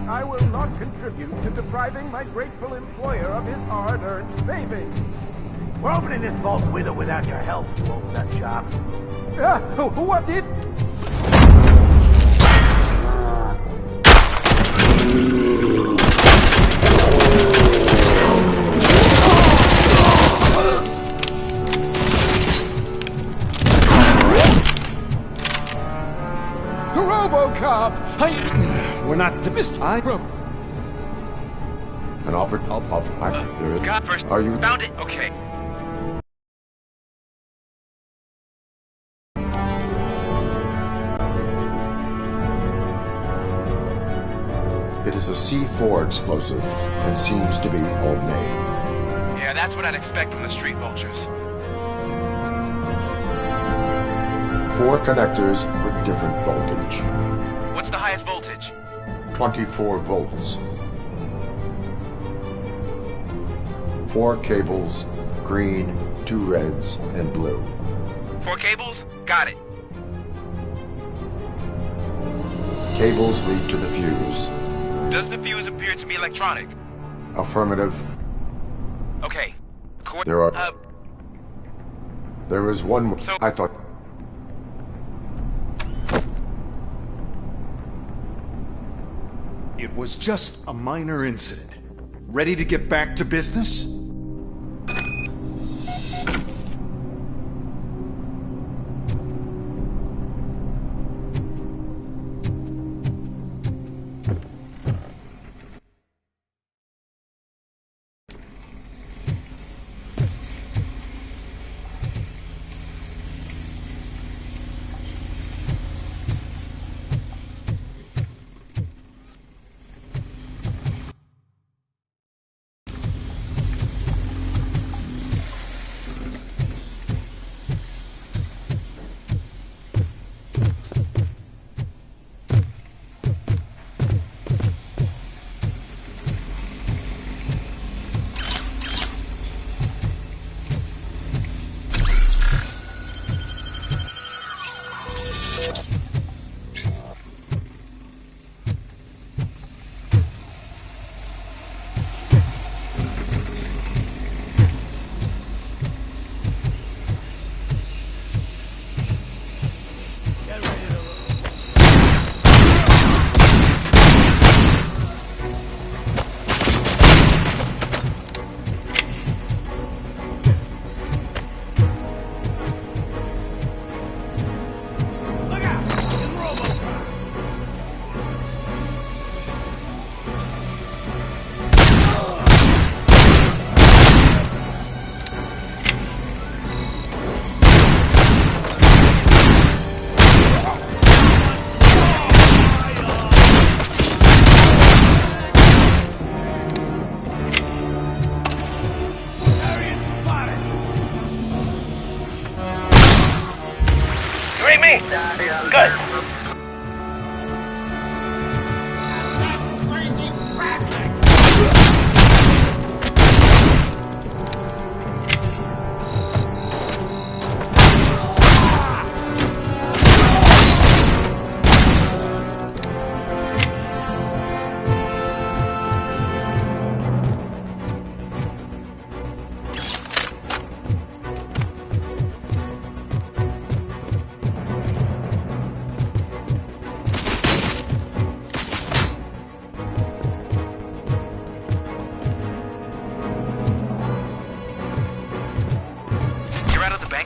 I will not contribute to depriving my grateful employer of his hard-earned savings. We're opening this vault with or without your help, you old nut job. What's it? Robocop! We're not to Mr. An offer. God first. Are you? Found it? Okay. It is a C4 explosive and seems to be homemade. Yeah, that's what I'd expect from the street vultures. 4 connectors with different voltage. What's the highest voltage? 24 volts. 4 cables, green, 2 reds, and blue. 4 cables? Got it. Cables lead to the fuse. Does the fuse appear to be electronic? Affirmative. Okay. There is one. So I thought. It was just a minor incident. Ready to get back to business? Good.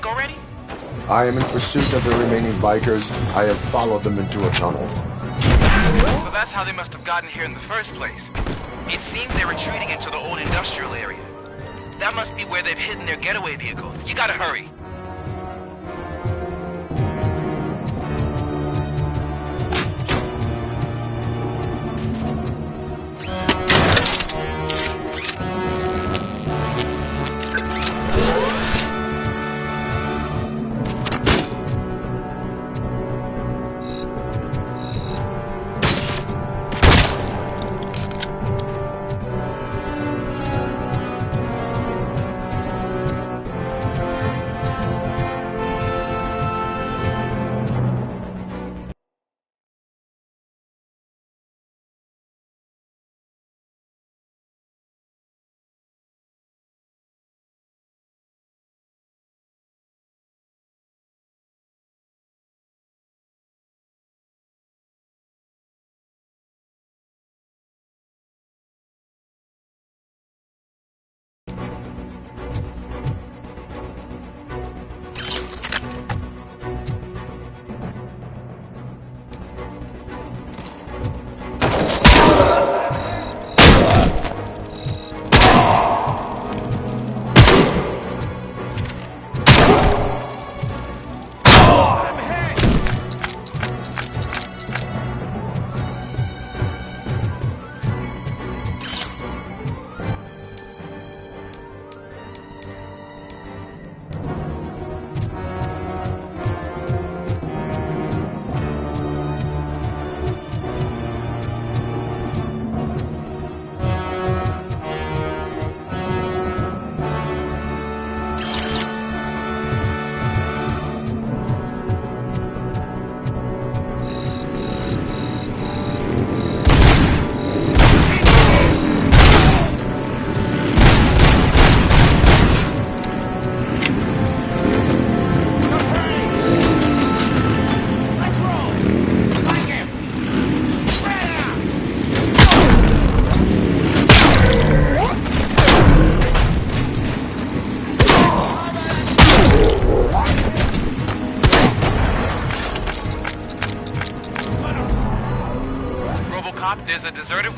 Already? I am in pursuit of the remaining bikers. I have followed them into a tunnel. So that's how they must have gotten here in the first place. It seems they're retreating into the old industrial area. That must be where they've hidden their getaway vehicle. You gotta hurry.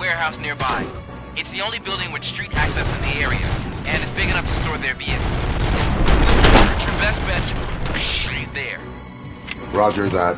warehouse nearby. It's the only building with street access in the area, and it's big enough to store their vehicles. Your best bet's right there. Roger that.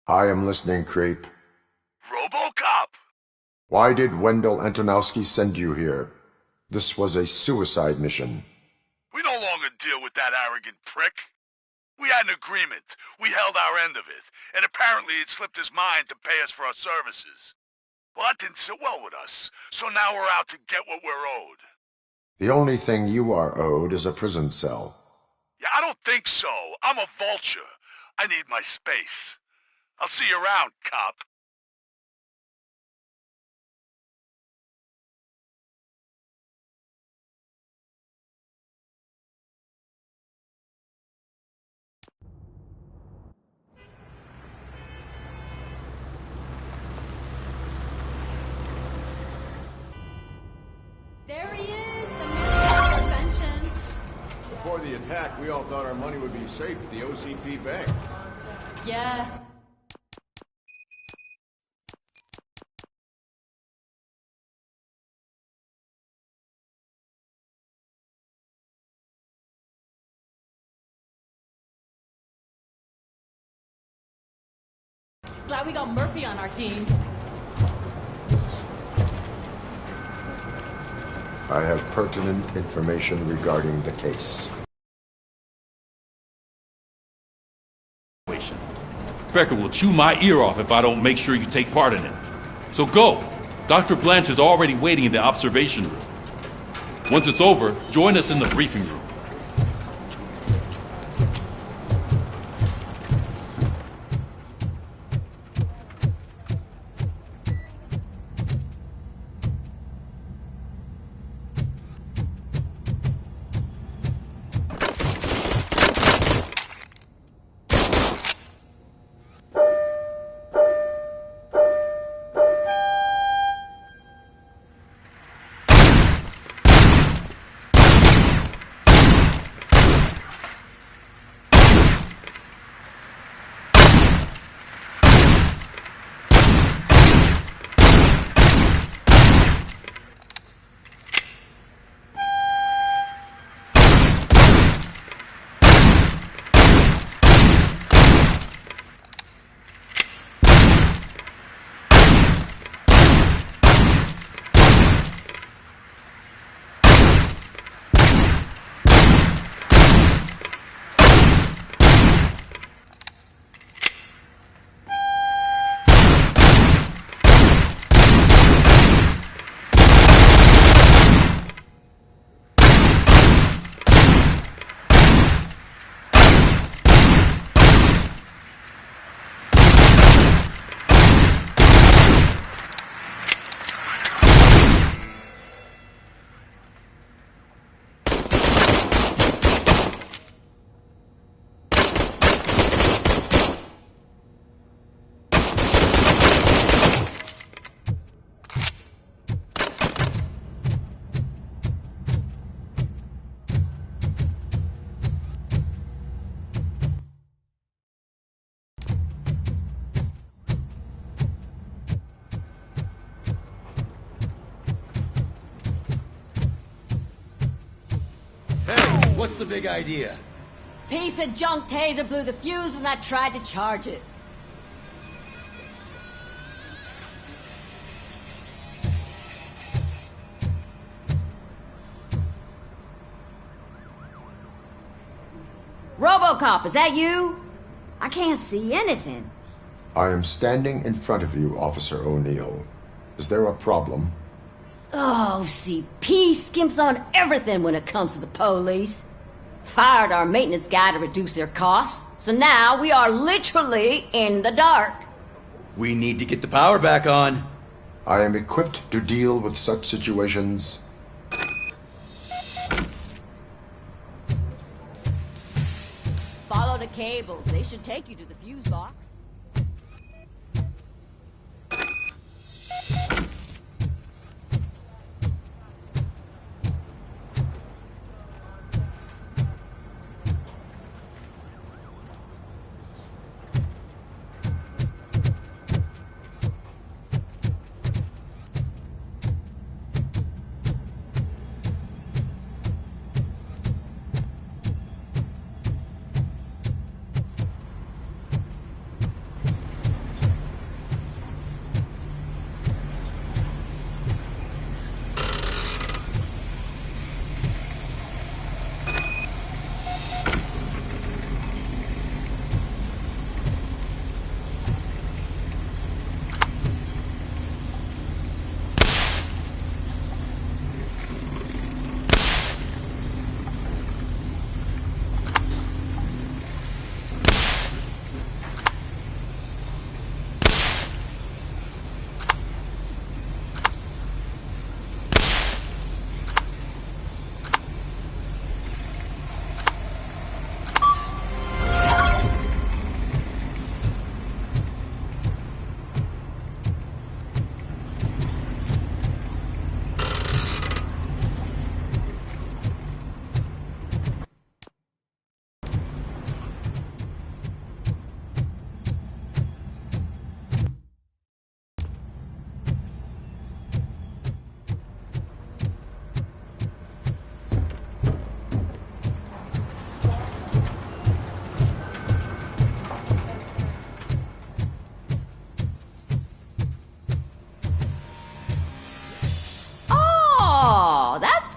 I am listening, Creep. Robocop! Why did Wendell Antonowski send you here? This was a suicide mission. We no longer deal with that arrogant prick. We had an agreement. We held our end of it. And apparently it slipped his mind to pay us for our services. Well, that didn't sit well with us. So now we're out to get what we're owed. The only thing you are owed is a prison cell. Yeah, I don't think so. I'm a vulture. I need my space. I'll see you around, cop. There he is, the man of inventions. Before the attack, we all thought our money would be safe at the OCP bank. Yeah. Glad we got Murphy on our team. I have pertinent information regarding the case. Becker will chew my ear off if I don't make sure you take part in it. So go. Dr. Blanche is already waiting in the observation room. Once it's over, join us in the briefing room. What's the big idea? Piece of junk taser blew the fuse when I tried to charge it. Robocop, is that you? I can't see anything. I am standing in front of you, Officer O'Neill. Is there a problem? Oh, CP skimps on everything when it comes to the police. Fired our maintenance guy to reduce their costs, so now we are literally in the dark. We need to get the power back on. I am equipped to deal with such situations. Follow the cables. They should take you to the fuse box.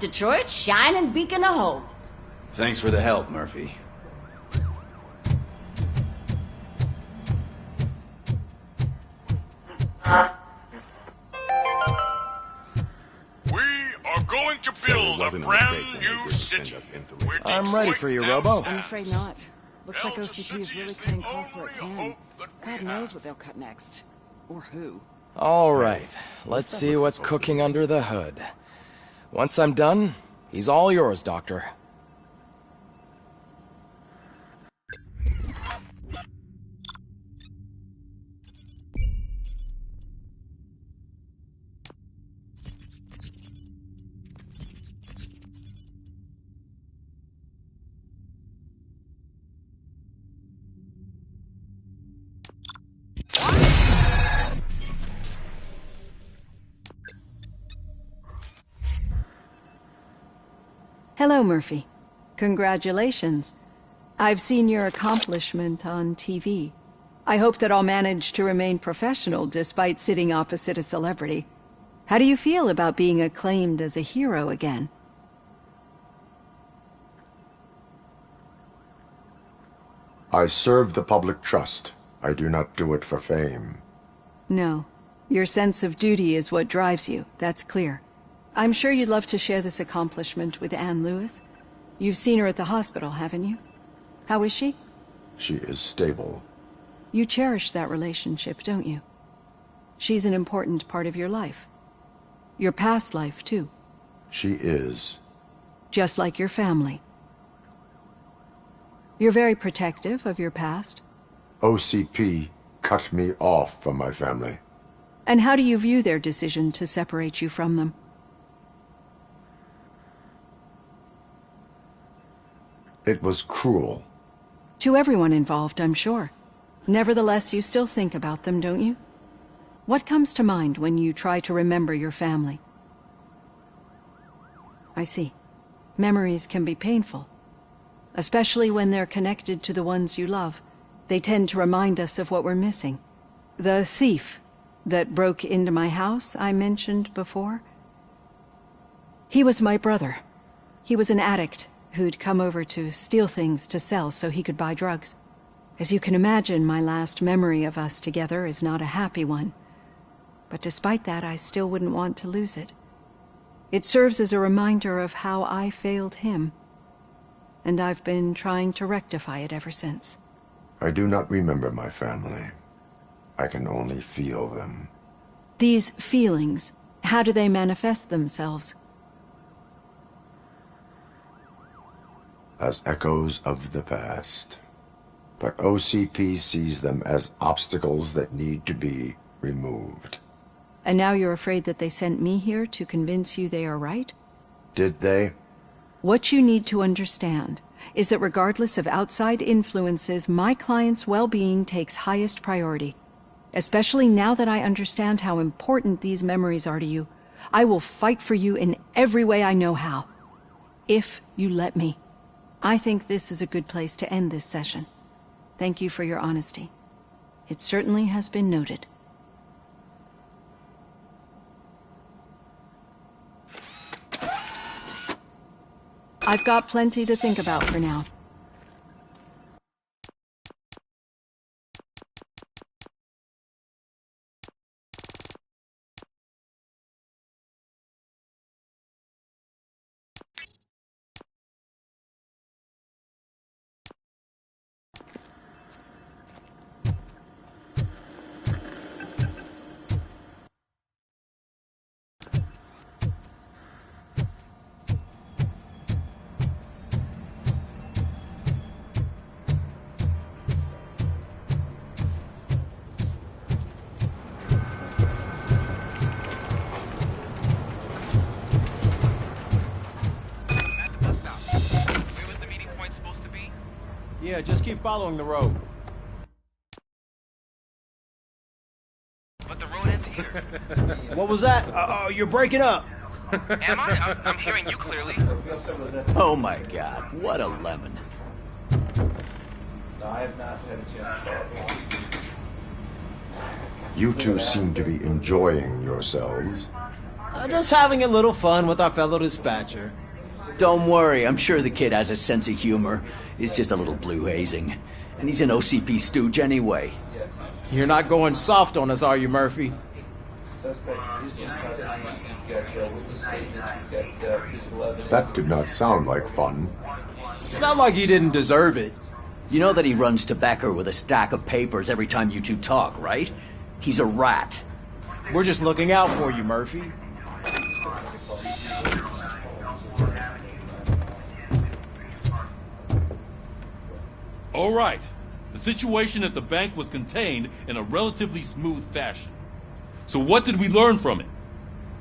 Detroit's shining beacon of hope. Thanks for the help, Murphy. We are going to build a brand new city. I'm ready for you, Robo. I'm afraid not. Looks like OCP is really cutting close where it can. God knows what they'll cut next. Or who. All right, let's see what's cooking under the hood. Once I'm done, he's all yours, Doctor. Hello, Murphy. Congratulations. I've seen your accomplishment on TV. I hope that I'll manage to remain professional despite sitting opposite a celebrity. How do you feel about being acclaimed as a hero again? I serve the public trust. I do not do it for fame. No. Your sense of duty is what drives you, that's clear. I'm sure you'd love to share this accomplishment with Anne Lewis. You've seen her at the hospital, haven't you? How is she? She is stable. You cherish that relationship, don't you? She's an important part of your life. Your past life, too. She is. Just like your family. You're very protective of your past. OCP cut me off from my family. And how do you view their decision to separate you from them? It was cruel. To everyone involved, I'm sure. Nevertheless, you still think about them, don't you? What comes to mind when you try to remember your family? I see. Memories can be painful. Especially when they're connected to the ones you love. They tend to remind us of what we're missing. The thief that broke into my house I mentioned before? He was my brother. He was an addict who'd come over to steal things to sell so he could buy drugs. As you can imagine, my last memory of us together is not a happy one. But despite that, I still wouldn't want to lose it. It serves as a reminder of how I failed him. And I've been trying to rectify it ever since. I do not remember my family. I can only feel them. These feelings, how do they manifest themselves? As echoes of the past. But OCP sees them as obstacles that need to be removed. And now you're afraid that they sent me here to convince you they are right? Did they? What you need to understand is that regardless of outside influences, my client's well-being takes highest priority. Especially now that I understand how important these memories are to you. I will fight for you in every way I know how. If you let me. I think this is a good place to end this session. Thank you for your honesty. It certainly has been noted. I've got plenty to think about for now. Yeah, just keep following the road. But the road ends here. What was that? You're breaking up. Am I? I'm hearing you clearly. Oh my god, what a lemon. I have not had a chance. You two seem to be enjoying yourselves. Just having a little fun with our fellow dispatcher. Don't worry, I'm sure the kid has a sense of humor. He's just a little blue hazing. And he's an OCP stooge anyway. You're not going soft on us, are you, Murphy? That did not sound like fun. It's not like he didn't deserve it. You know that he runs tobacco with a stack of papers every time you two talk, right? He's a rat. We're just looking out for you, Murphy. All right. The situation at the bank was contained in a relatively smooth fashion. So what did we learn from it?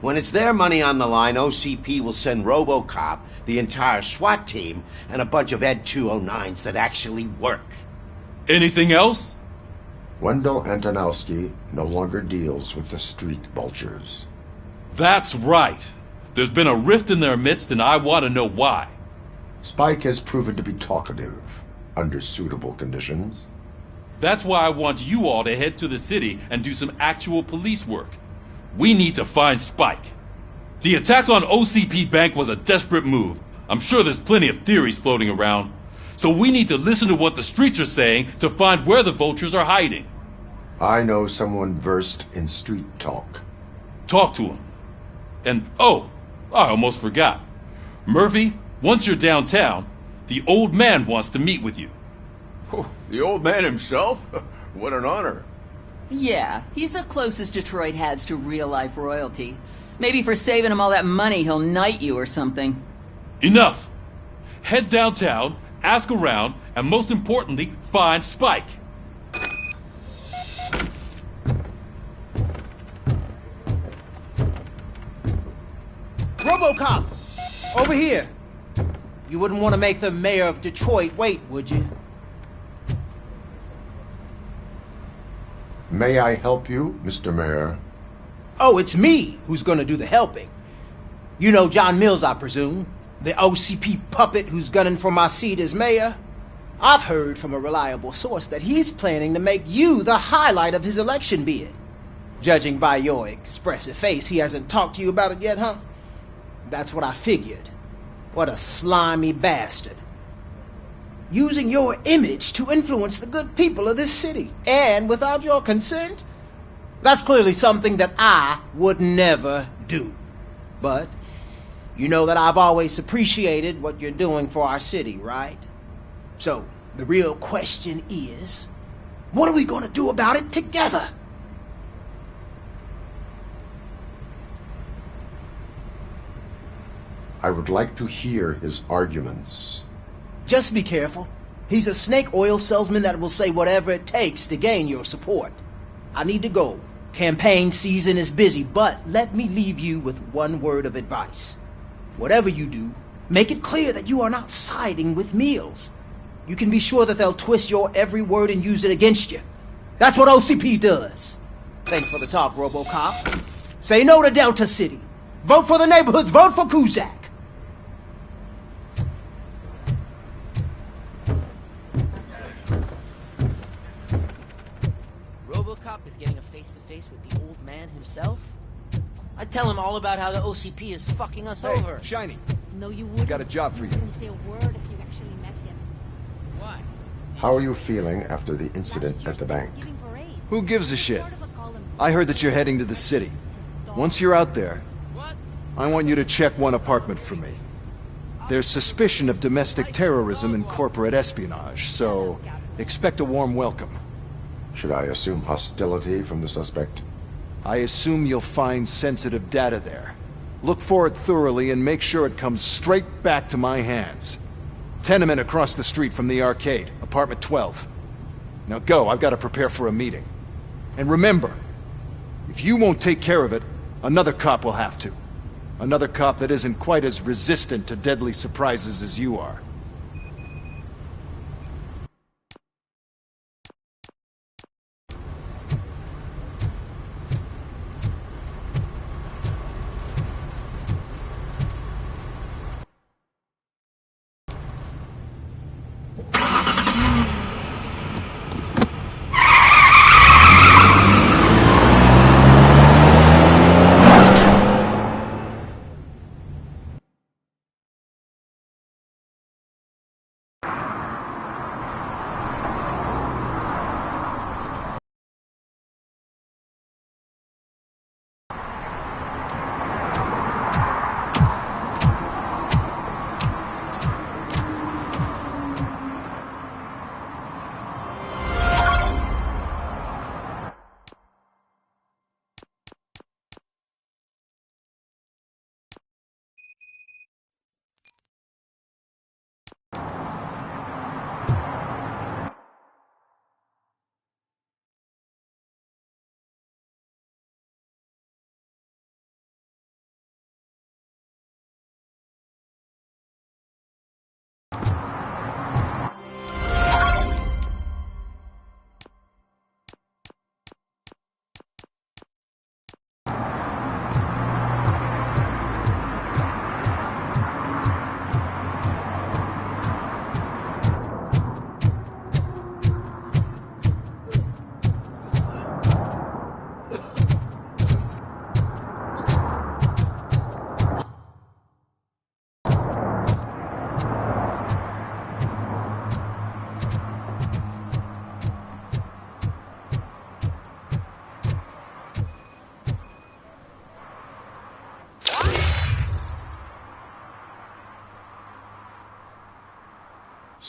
When it's their money on the line, OCP will send Robocop, the entire SWAT team, and a bunch of Ed 209s that actually work. Anything else? Wendell Antonowski no longer deals with the street vultures. That's right. There's been a rift in their midst, and I want to know why. Spike has proven to be talkative, under suitable conditions. That's why I want you all to head to the city and do some actual police work. We need to find Spike. The attack on OCP Bank was a desperate move. I'm sure there's plenty of theories floating around. So we need to listen to what the streets are saying to find where the vultures are hiding. I know someone versed in street talk. Talk to him. And, oh, I almost forgot. Murphy, once you're downtown, the old man wants to meet with you. Oh, the old man himself? What an honor. Yeah, he's the closest Detroit has to real-life royalty. Maybe for saving him all that money, he'll knight you or something. Enough! Head downtown, ask around, and most importantly, find Spike. Robocop! Over here! You wouldn't want to make the mayor of Detroit wait, would you? May I help you, Mr. Mayor? Oh, it's me who's gonna do the helping. You know John Mills, I presume? The OCP puppet who's gunning for my seat as mayor? I've heard from a reliable source that he's planning to make you the highlight of his election bid. Judging by your expressive face, he hasn't talked to you about it yet, huh? That's what I figured. What a slimy bastard. Using your image to influence the good people of this city, and without your consent? That's clearly something that I would never do. But you know that I've always appreciated what you're doing for our city, right? So, the real question is, what are we going to do about it together? I would like to hear his arguments. Just be careful. He's a snake oil salesman that will say whatever it takes to gain your support. I need to go. Campaign season is busy, but let me leave you with one word of advice. Whatever you do, make it clear that you are not siding with Mills. You can be sure that they'll twist your every word and use it against you. That's what OCP does. Thanks for the talk, Robocop. Say no to Delta City. Vote for the neighborhoods. Vote for Kuzak. Robocop is getting a face-to-face with the old man himself? I'd tell him all about how the OCP is fucking us over. Shiny. No, you wouldn't. Got a job for you. Wouldn't say a word if you actually met him. Why? How are you feeling after the incident at the bank? Who gives a shit? I heard that you're heading to the city. Once you're out there, I want you to check one apartment for me. There's suspicion of domestic terrorism and corporate espionage, so expect a warm welcome. Should I assume hostility from the suspect? I assume you'll find sensitive data there. Look for it thoroughly and make sure it comes straight back to my hands. Tenement across the street from the arcade, apartment 12. Now go, I've got to prepare for a meeting. And remember, if you won't take care of it, another cop will have to. Another cop that isn't quite as resistant to deadly surprises as you are.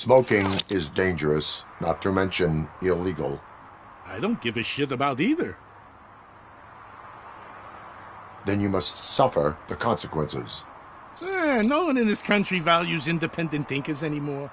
Smoking is dangerous, not to mention illegal. I don't give a shit about either. Then you must suffer the consequences. No one in this country values independent thinkers anymore.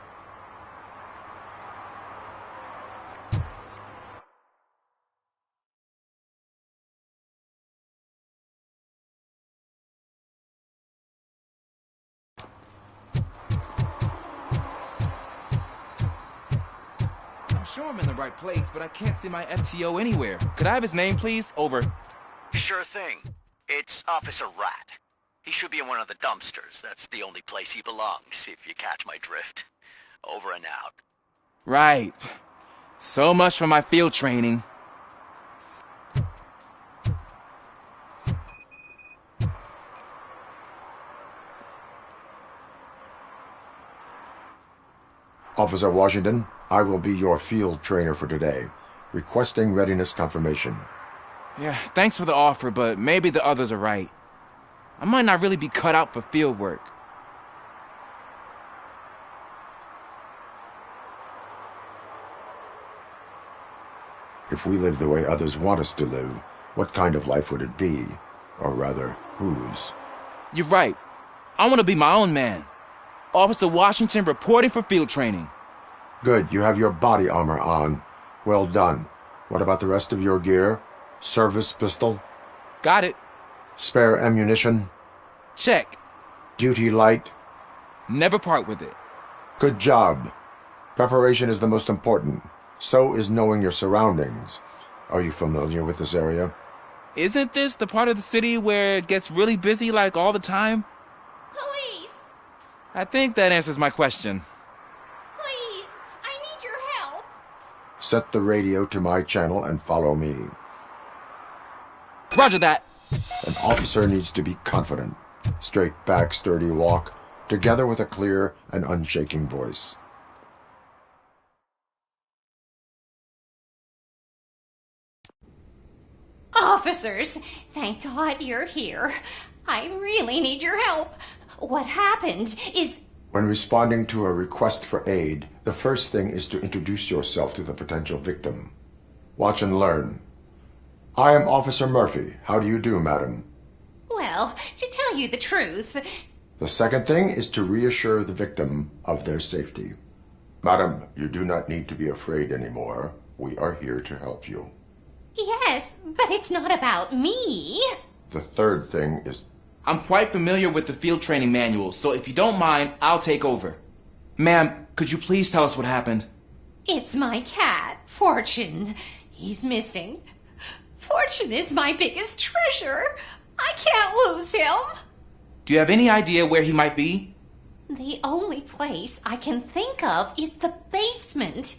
I'm sure I'm in the right place, but I can't see my FTO anywhere. Could I have his name, please? Over. Sure thing. It's Officer Rat. He should be in one of the dumpsters. That's the only place he belongs, if you catch my drift. Over and out. Right. So much for my field training. Officer Washington, I will be your field trainer for today. Requesting readiness confirmation. Yeah, thanks for the offer, but maybe the others are right. I might not really be cut out for field work. If we live the way others want us to live, what kind of life would it be? Or rather, whose? You're right. I want to be my own man. Officer Washington reporting for field training. Good, you have your body armor on. Well done. What about the rest of your gear? Service pistol? Got it. Spare ammunition? Check. Duty light? Never part with it. Good job. Preparation is the most important. So is knowing your surroundings. Are you familiar with this area? Isn't this the part of the city where it gets really busy like all the time? Police! I think that answers my question. Please, I need your help. Set the radio to my channel and follow me. Roger that. An officer needs to be confident. Straight back, sturdy walk, together with a clear and unshaking voice. Officers, thank God you're here. I really need your help. What happened is... When responding to a request for aid, the first thing is to introduce yourself to the potential victim. Watch and learn. I am Officer Murphy. How do you do, madam? Well, to tell you the truth... The second thing is to reassure the victim of their safety. Madam, you do not need to be afraid anymore. We are here to help you. Yes, but it's not about me. The third thing is... I'm quite familiar with the field training manual, so if you don't mind, I'll take over. Ma'am, could you please tell us what happened? It's my cat, Fortune. He's missing. Fortune is my biggest treasure. I can't lose him. Do you have any idea where he might be? The only place I can think of is the basement.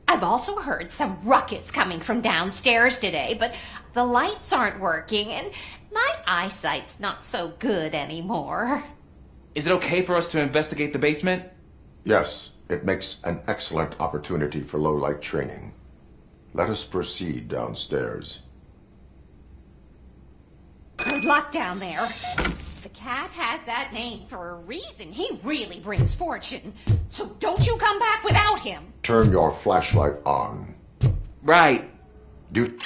I've also heard some ruckus coming from downstairs today, but the lights aren't working and my eyesight's not so good anymore. Is it okay for us to investigate the basement? Yes, it makes an excellent opportunity for low-light training. Let us proceed downstairs. Good luck down there. The cat has that name for a reason. He really brings fortune. So don't you come back without him. Turn your flashlight on. Right. Duty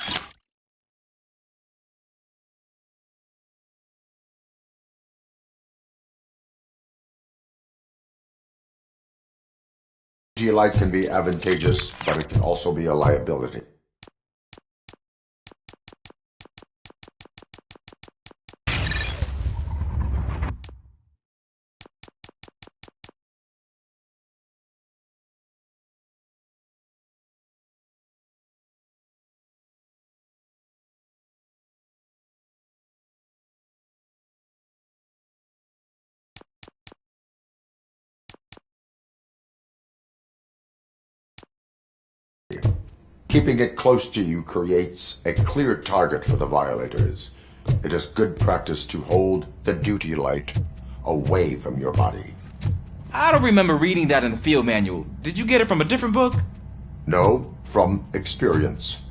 light can be advantageous, but it can also be a liability. Keeping it close to you creates a clear target for the violators. It is good practice to hold the duty light away from your body. I don't remember reading that in the field manual. Did you get it from a different book? No, from experience.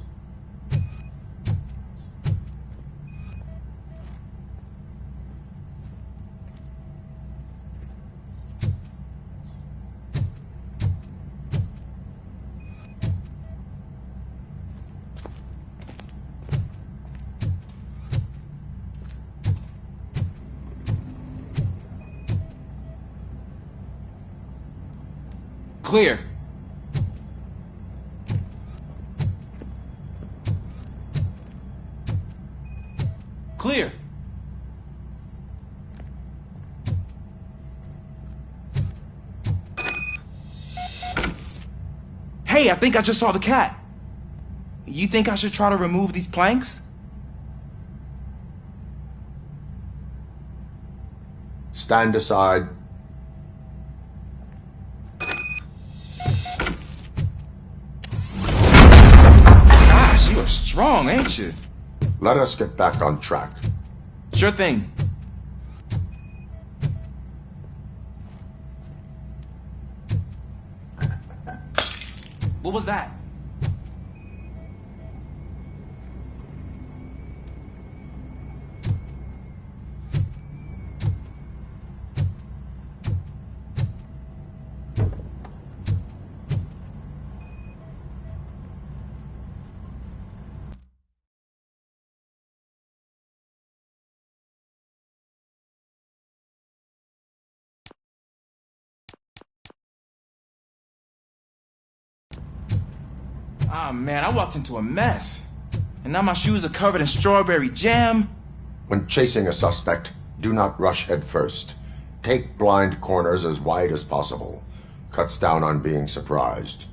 Clear. Clear. Hey, I think I just saw the cat. You think I should try to remove these planks? Stand aside. Gosh, you are strong, ain't you? Let us get back on track. Sure thing. What was that? Ah, man, I walked into a mess. And now my shoes are covered in strawberry jam. When chasing a suspect, do not rush head first. Take blind corners as wide as possible. Cuts down on being surprised.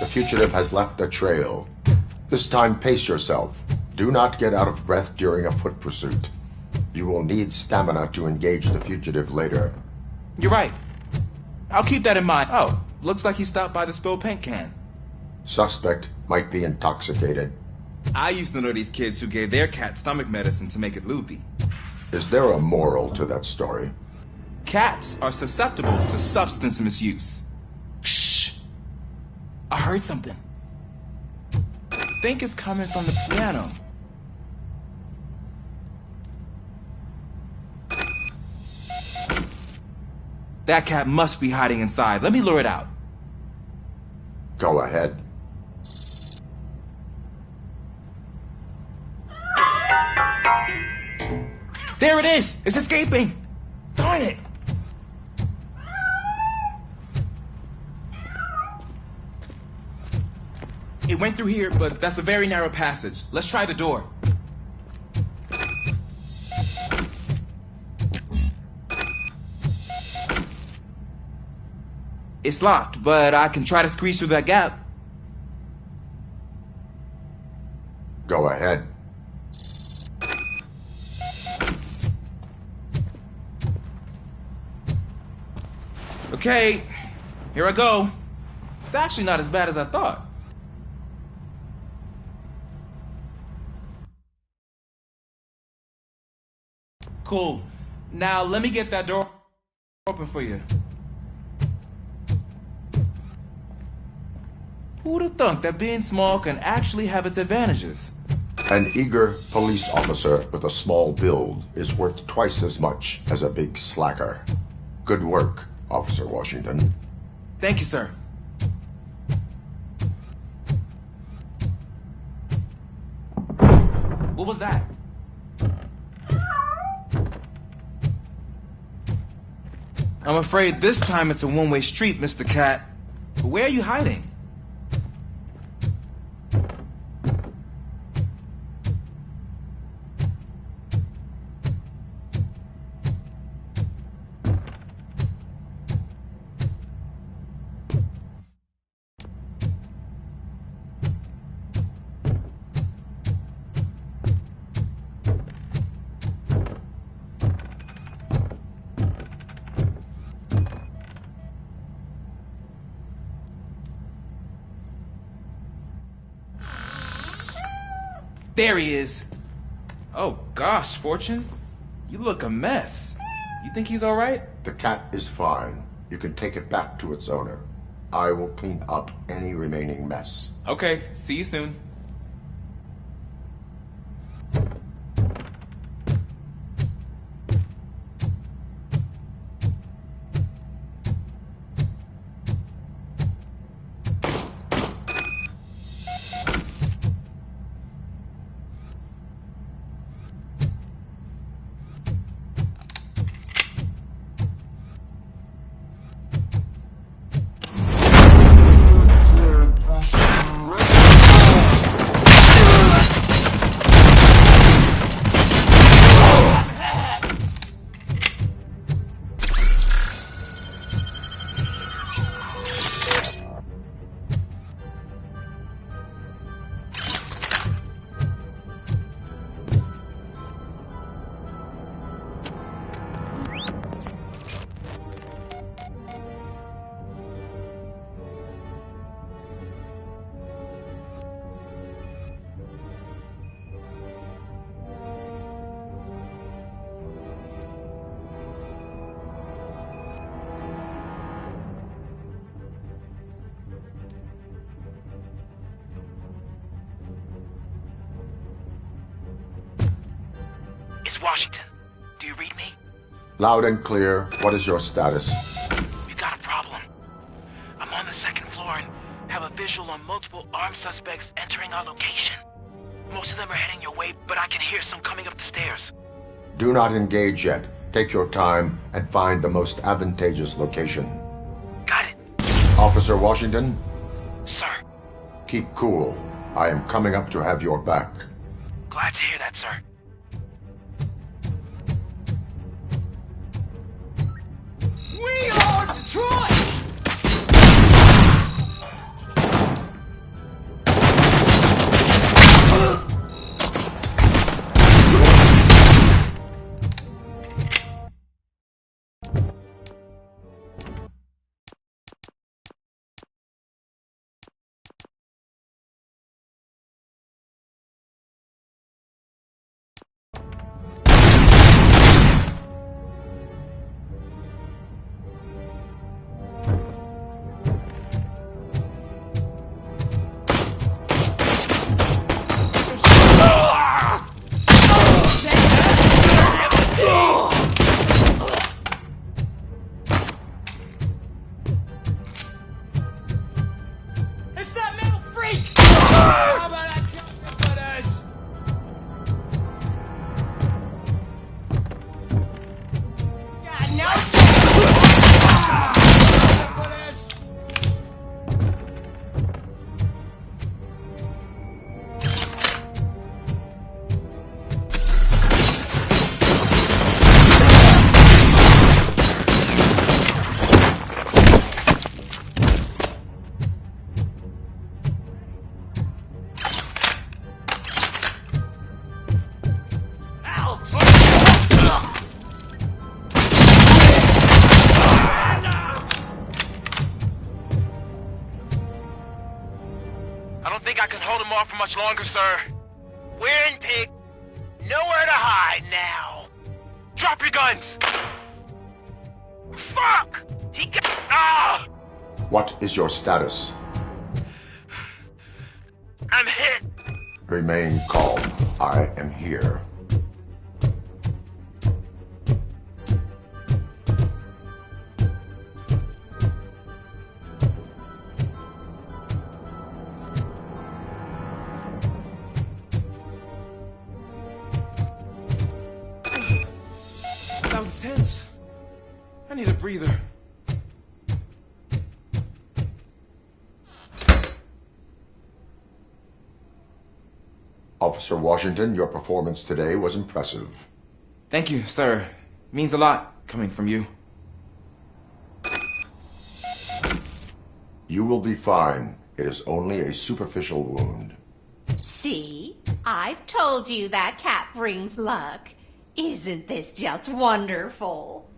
The fugitive has left a trail. This time, pace yourself. Do not get out of breath during a foot pursuit. You will need stamina to engage the fugitive later. You're right. I'll keep that in mind. Oh, looks like he stopped by the spilled paint can. Suspect might be intoxicated. I used to know these kids who gave their cat stomach medicine to make it loopy. Is there a moral to that story? Cats are susceptible to substance misuse. Shh. I heard something. I think it's coming from the piano. That cat must be hiding inside. Let me lure it out. Go ahead. There it is! It's escaping! Darn it! It went through here, but that's a very narrow passage. Let's try the door. It's locked, but I can try to squeeze through that gap. Go ahead. Okay, here I go. It's actually not as bad as I thought. Cool. Now let me get that door open for you. Who'd have thunk that being small can actually have its advantages? An eager police officer with a small build is worth twice as much as a big slacker. Good work, Officer Washington. Thank you, sir. What was that? I'm afraid this time it's a one-way street, Mr. Cat. But where are you hiding? There he is. Oh gosh, Fortune. You look a mess. You think he's all right? The cat is fine. You can take it back to its owner. I will clean up any remaining mess. Okay, see you soon. Washington. Do you read me? Loud and clear. What is your status? We got a problem. I'm on the second floor and have a visual on multiple armed suspects entering our location. Most of them are heading your way, but I can hear some coming up the stairs. Do not engage yet. Take your time and find the most advantageous location. Got it. Officer Washington? Sir. Keep cool. I am coming up to have your back. Glad to hear that, sir. We are Detroit! It's that metal freak! How about I kill you for this? God, no for this. I don't think I can hold him off for much longer, sir. We're in, pig. Nowhere to hide now. Drop your guns! Fuck! He got... Ah! What is your status? I'm hit. Remain calm. I am here. That was tense. I need a breather. Officer Washington, your performance today was impressive. Thank you, sir. Means a lot coming from you. You will be fine. It is only a superficial wound. See? I've told you that cat brings luck. Isn't this just wonderful?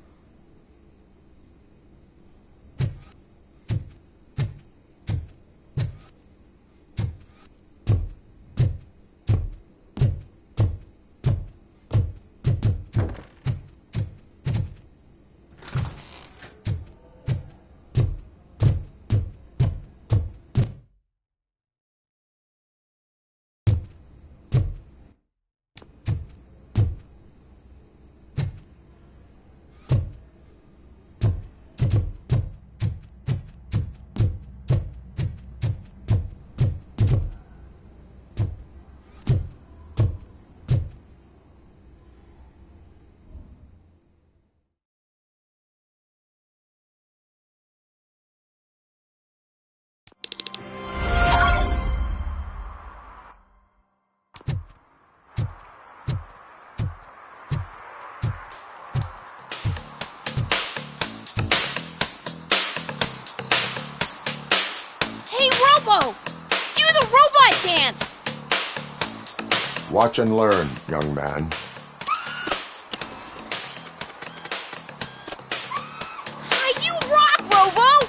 Robo! Do the robot dance! Watch and learn, young man. You rock, Robo!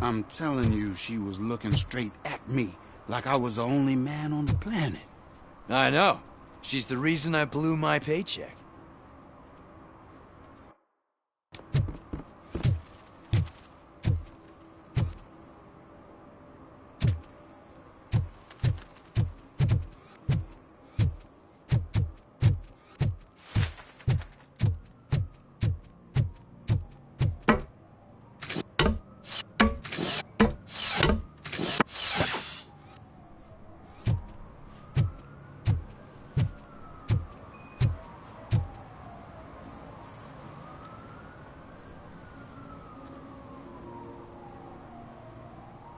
I'm telling you, she was looking straight at me, like I was the only man on the planet. I know. She's the reason I blew my paycheck.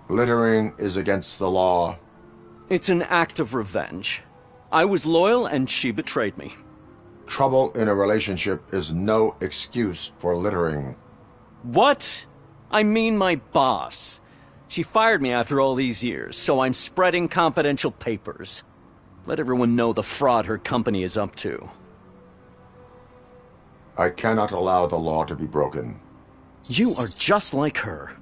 Littering is against the law. It's an act of revenge. I was loyal and she betrayed me. Trouble in a relationship is no excuse for littering. What? I mean my boss. She fired me after all these years, so I'm spreading confidential papers. Let everyone know the fraud her company is up to. I cannot allow the law to be broken. You are just like her.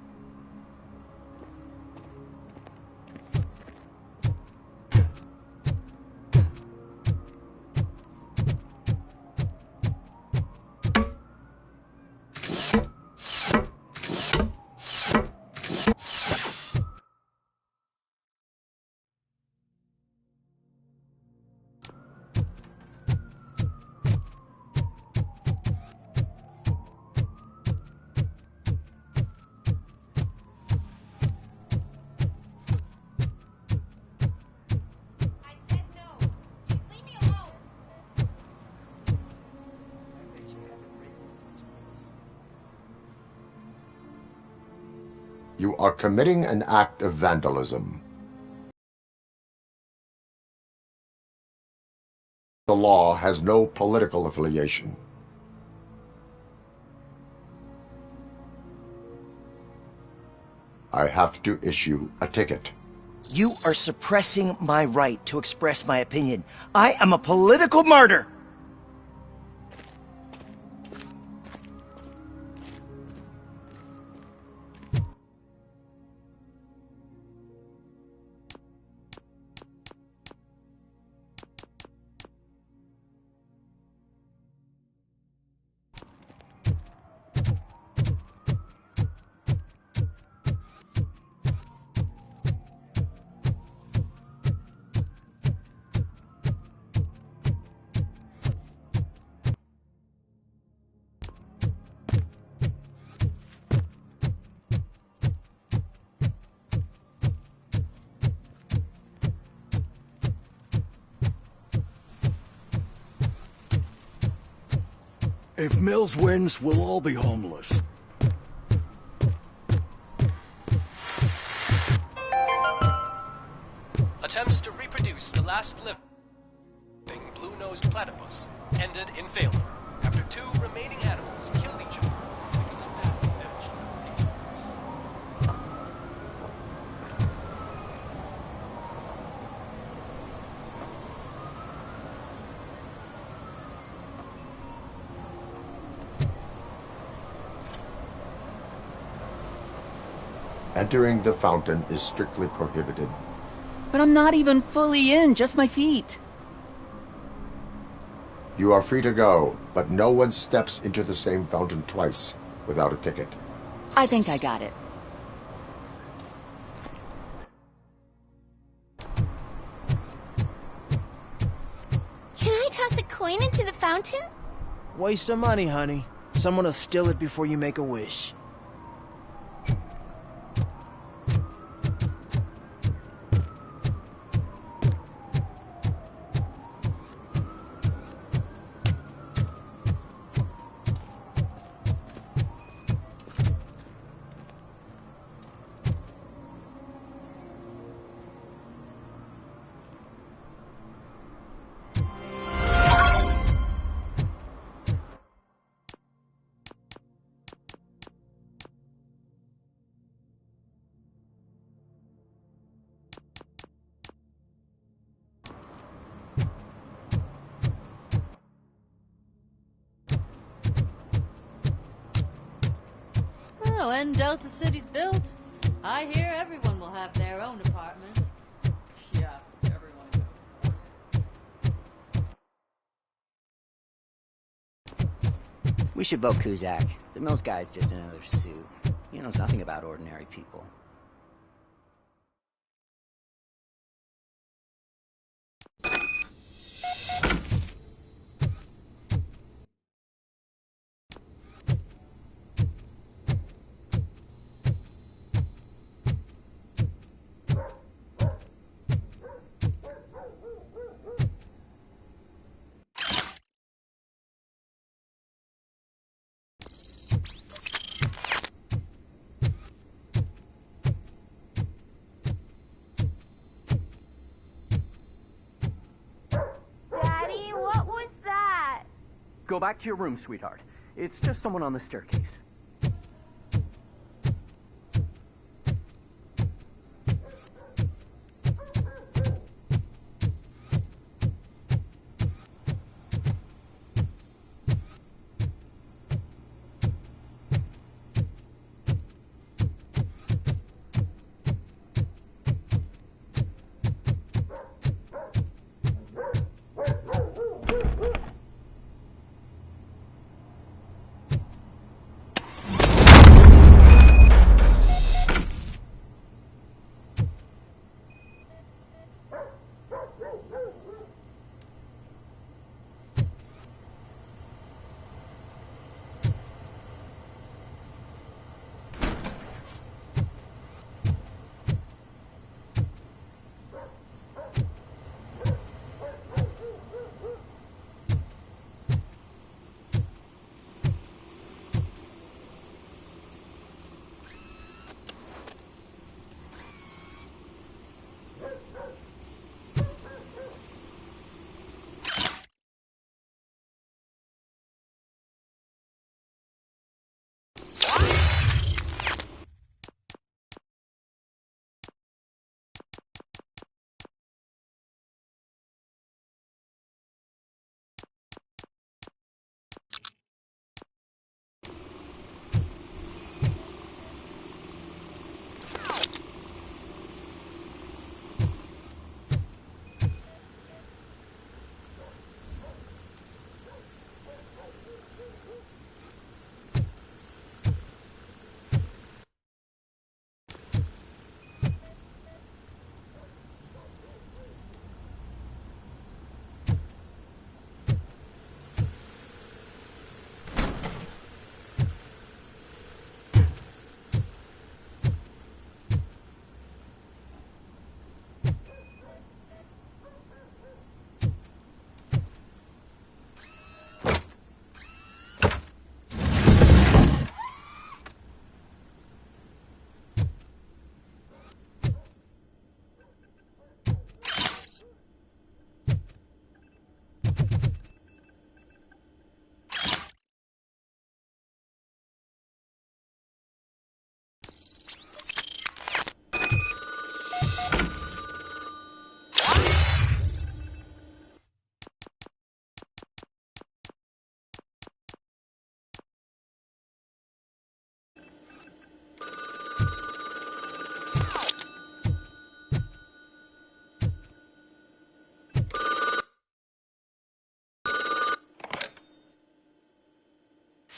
You are committing an act of vandalism. The law has no political affiliation. I have to issue a ticket. You are suppressing my right to express my opinion. I am a political martyr! If Mills wins, we'll all be homeless. Attempts to reproduce the last living blue-nosed platypus ended in failure after two remaining animals killed each other because of bad management techniques. Entering the fountain is strictly prohibited. But I'm not even fully in, just my feet. You are free to go, but no one steps into the same fountain twice without a ticket. I think I got it. Can I toss a coin into the fountain? Waste of money, honey. Someone will steal it before you make a wish. Oh, and Delta City's built. I hear everyone will have their own apartment. Yeah, everyone can afford it. We should vote Kuzak. The Mills guy's just another suit. He knows nothing about ordinary people. Daddy, what was that? Go back to your room, sweetheart. It's just someone on the staircase.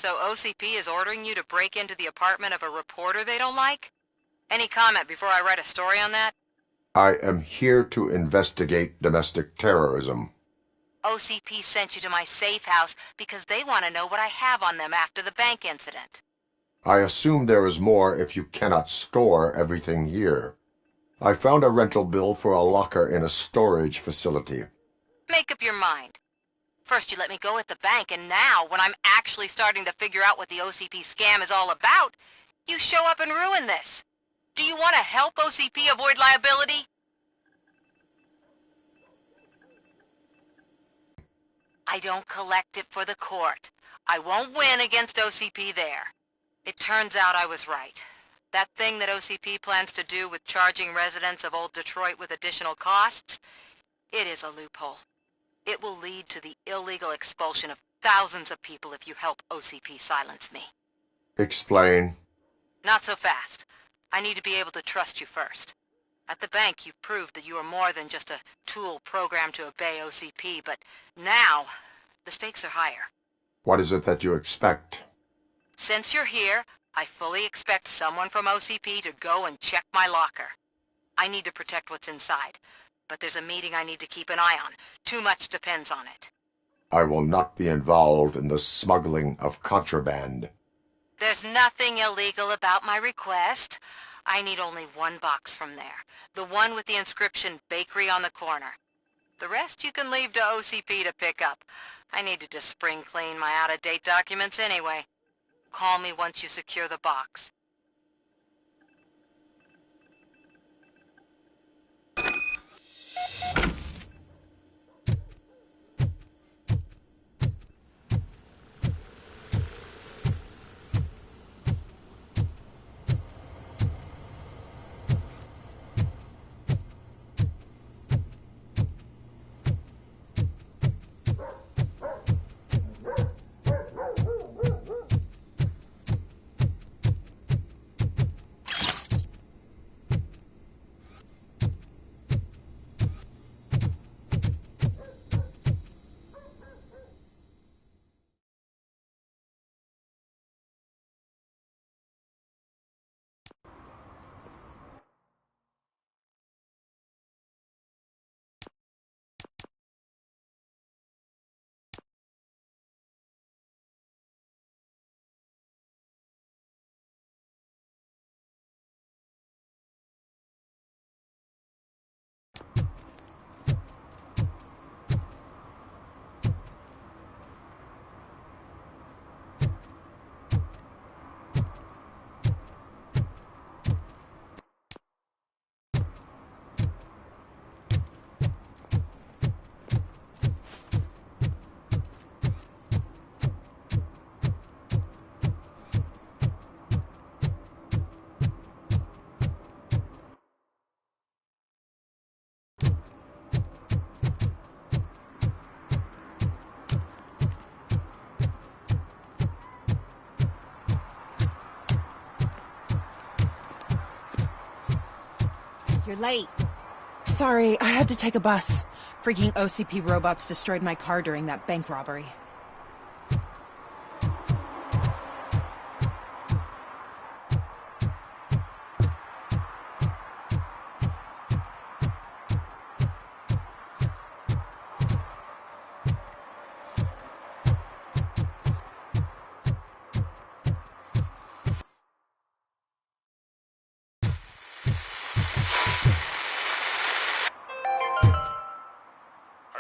So OCP is ordering you to break into the apartment of a reporter they don't like? Any comment before I write a story on that? I am here to investigate domestic terrorism. OCP sent you to my safe house because they want to know what I have on them after the bank incident. I assume there is more if you cannot store everything here. I found a rental bill for a locker in a storage facility. Make up your mind. First you let me go at the bank, and now, when I'm actually starting to figure out what the OCP scam is all about, you show up and ruin this. Do you want to help OCP avoid liability? I don't collect it for the court. I won't win against OCP there. It turns out I was right. That thing that OCP plans to do with charging residents of Old Detroit with additional costs, it is a loophole. It will lead to the illegal expulsion of thousands of people if you help OCP silence me. Explain. Not so fast. I need to be able to trust you first. At the bank, you've proved that you are more than just a tool programmed to obey OCP, but now, the stakes are higher. What is it that you expect? Since you're here, I fully expect someone from OCP to go and check my locker. I need to protect what's inside, but there's a meeting I need to keep an eye on. Too much depends on it. I will not be involved in the smuggling of contraband. There's nothing illegal about my request. I need only one box from there. The one with the inscription Bakery on the corner. The rest you can leave to OCP to pick up. I need to just spring clean my out-of-date documents anyway. Call me once you secure the box. You're late. Sorry, I had to take a bus. Freaking OCP robots destroyed my car during that bank robbery.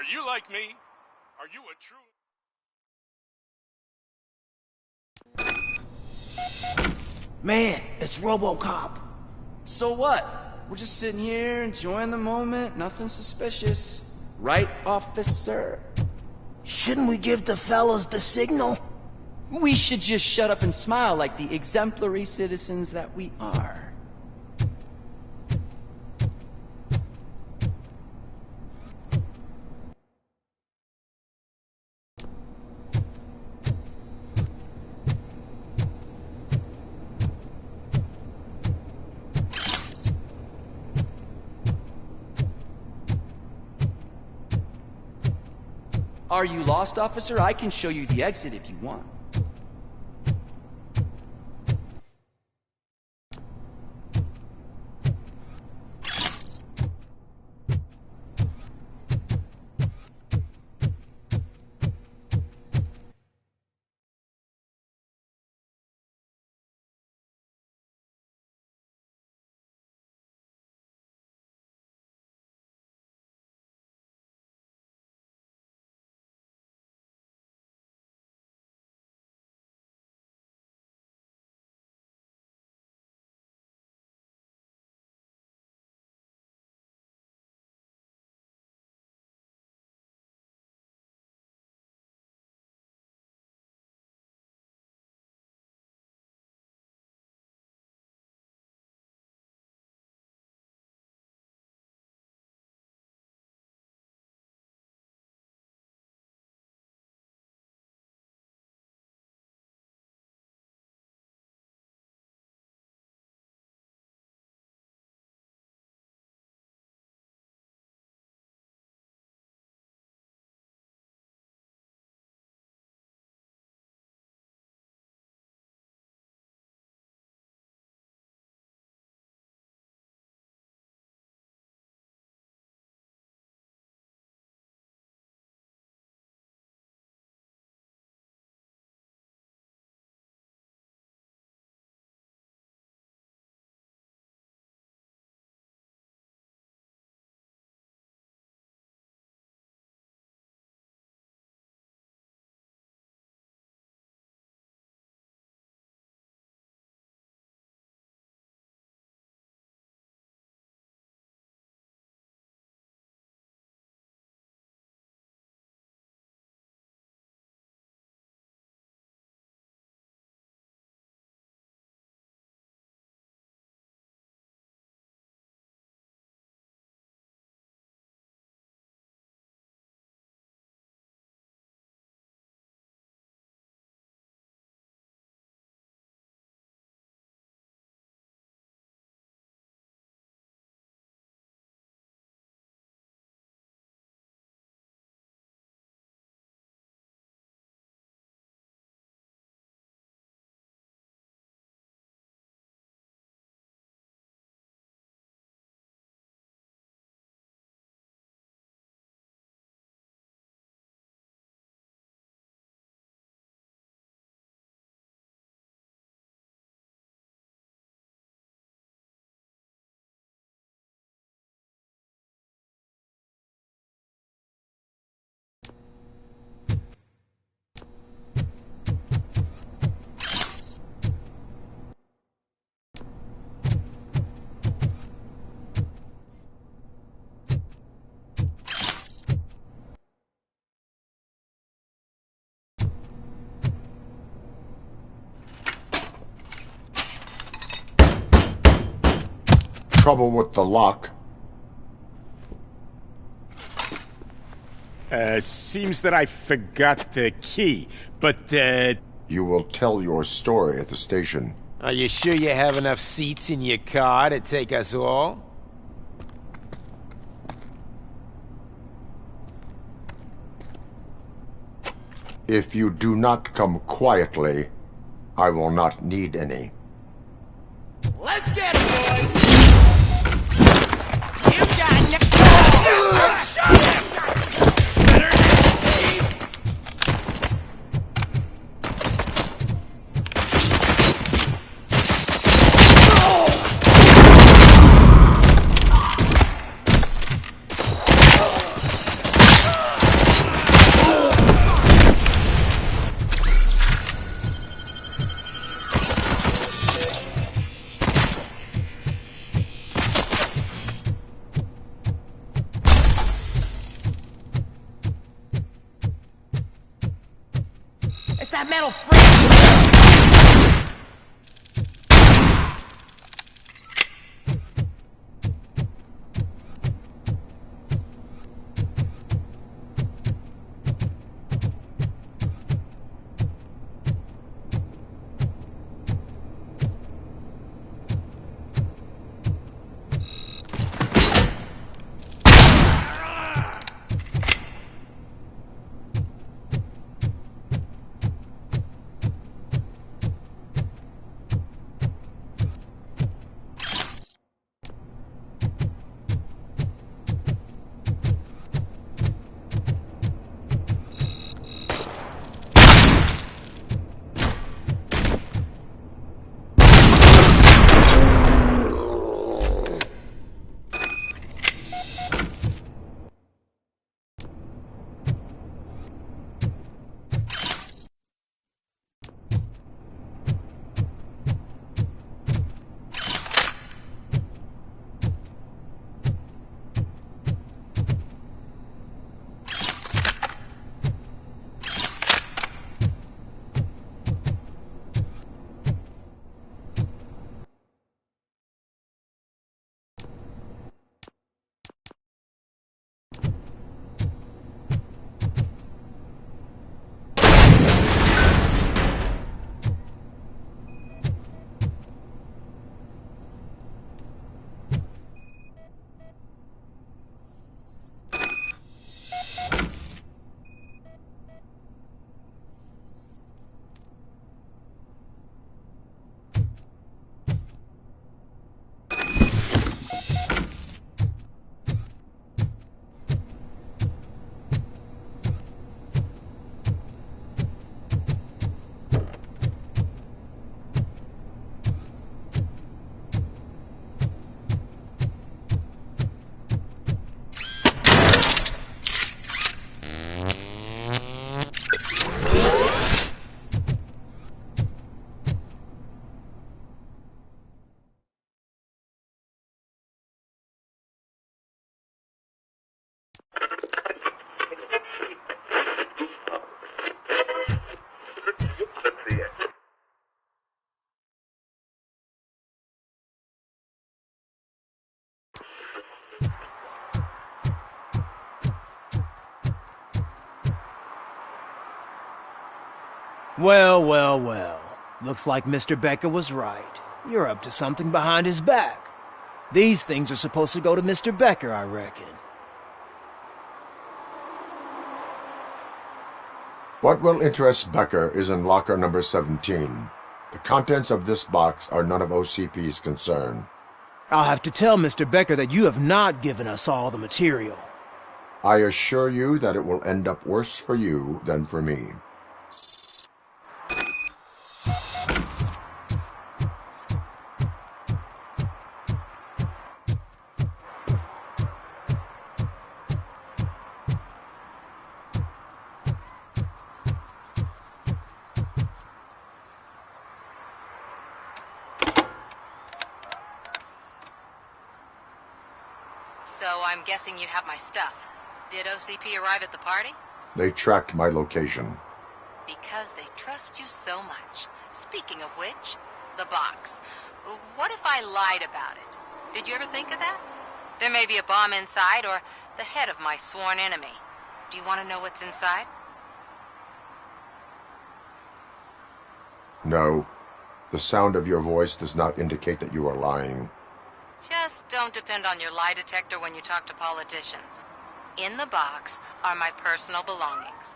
Are you like me? Are you a true... Man, it's Robocop. So what? We're just sitting here enjoying the moment, nothing suspicious. Right, officer? Shouldn't we give the fellas the signal? We should just shut up and smile like the exemplary citizens that we are. Are you lost, officer? I can show you the exit if you want. trouble with the lock? Seems that I forgot the key, but, You will tell your story at the station. Are you sure you have enough seats in your car to take us all? If you do not come quietly, I will not need any. Let's get it, boys! You got no... It's that metal frame! Well, well, well. Looks like Mr. Becker was right. You're up to something behind his back. These things are supposed to go to Mr. Becker, I reckon. What will interest Becker is in locker number 17. The contents of this box are none of OCP's concern. I'll have to tell Mr. Becker that you have not given us all the material. I assure you that it will end up worse for you than for me. So I'm guessing you have my stuff. Did OCP arrive at the party? They tracked my location. Because they trust you so much. Speaking of which, the box. What if I lied about it? Did you ever think of that? There may be a bomb inside or the head of my sworn enemy. Do you want to know what's inside? No. The sound of your voice does not indicate that you are lying. Just don't depend on your lie detector when you talk to politicians. In the box are my personal belongings.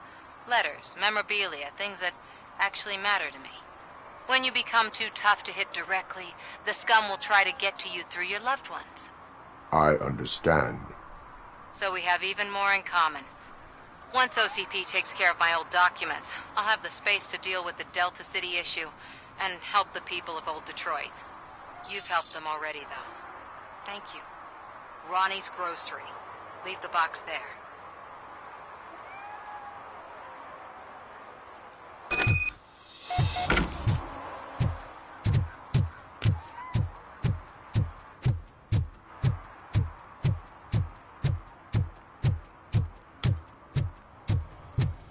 Letters, memorabilia, things that actually matter to me. When you become too tough to hit directly, the scum will try to get to you through your loved ones. I understand. So we have even more in common. Once OCP takes care of my old documents, I'll have the space to deal with the Delta City issue and help the people of Old Detroit. You've helped them already, though. Thank you. Ronnie's Grocery. Leave the box there.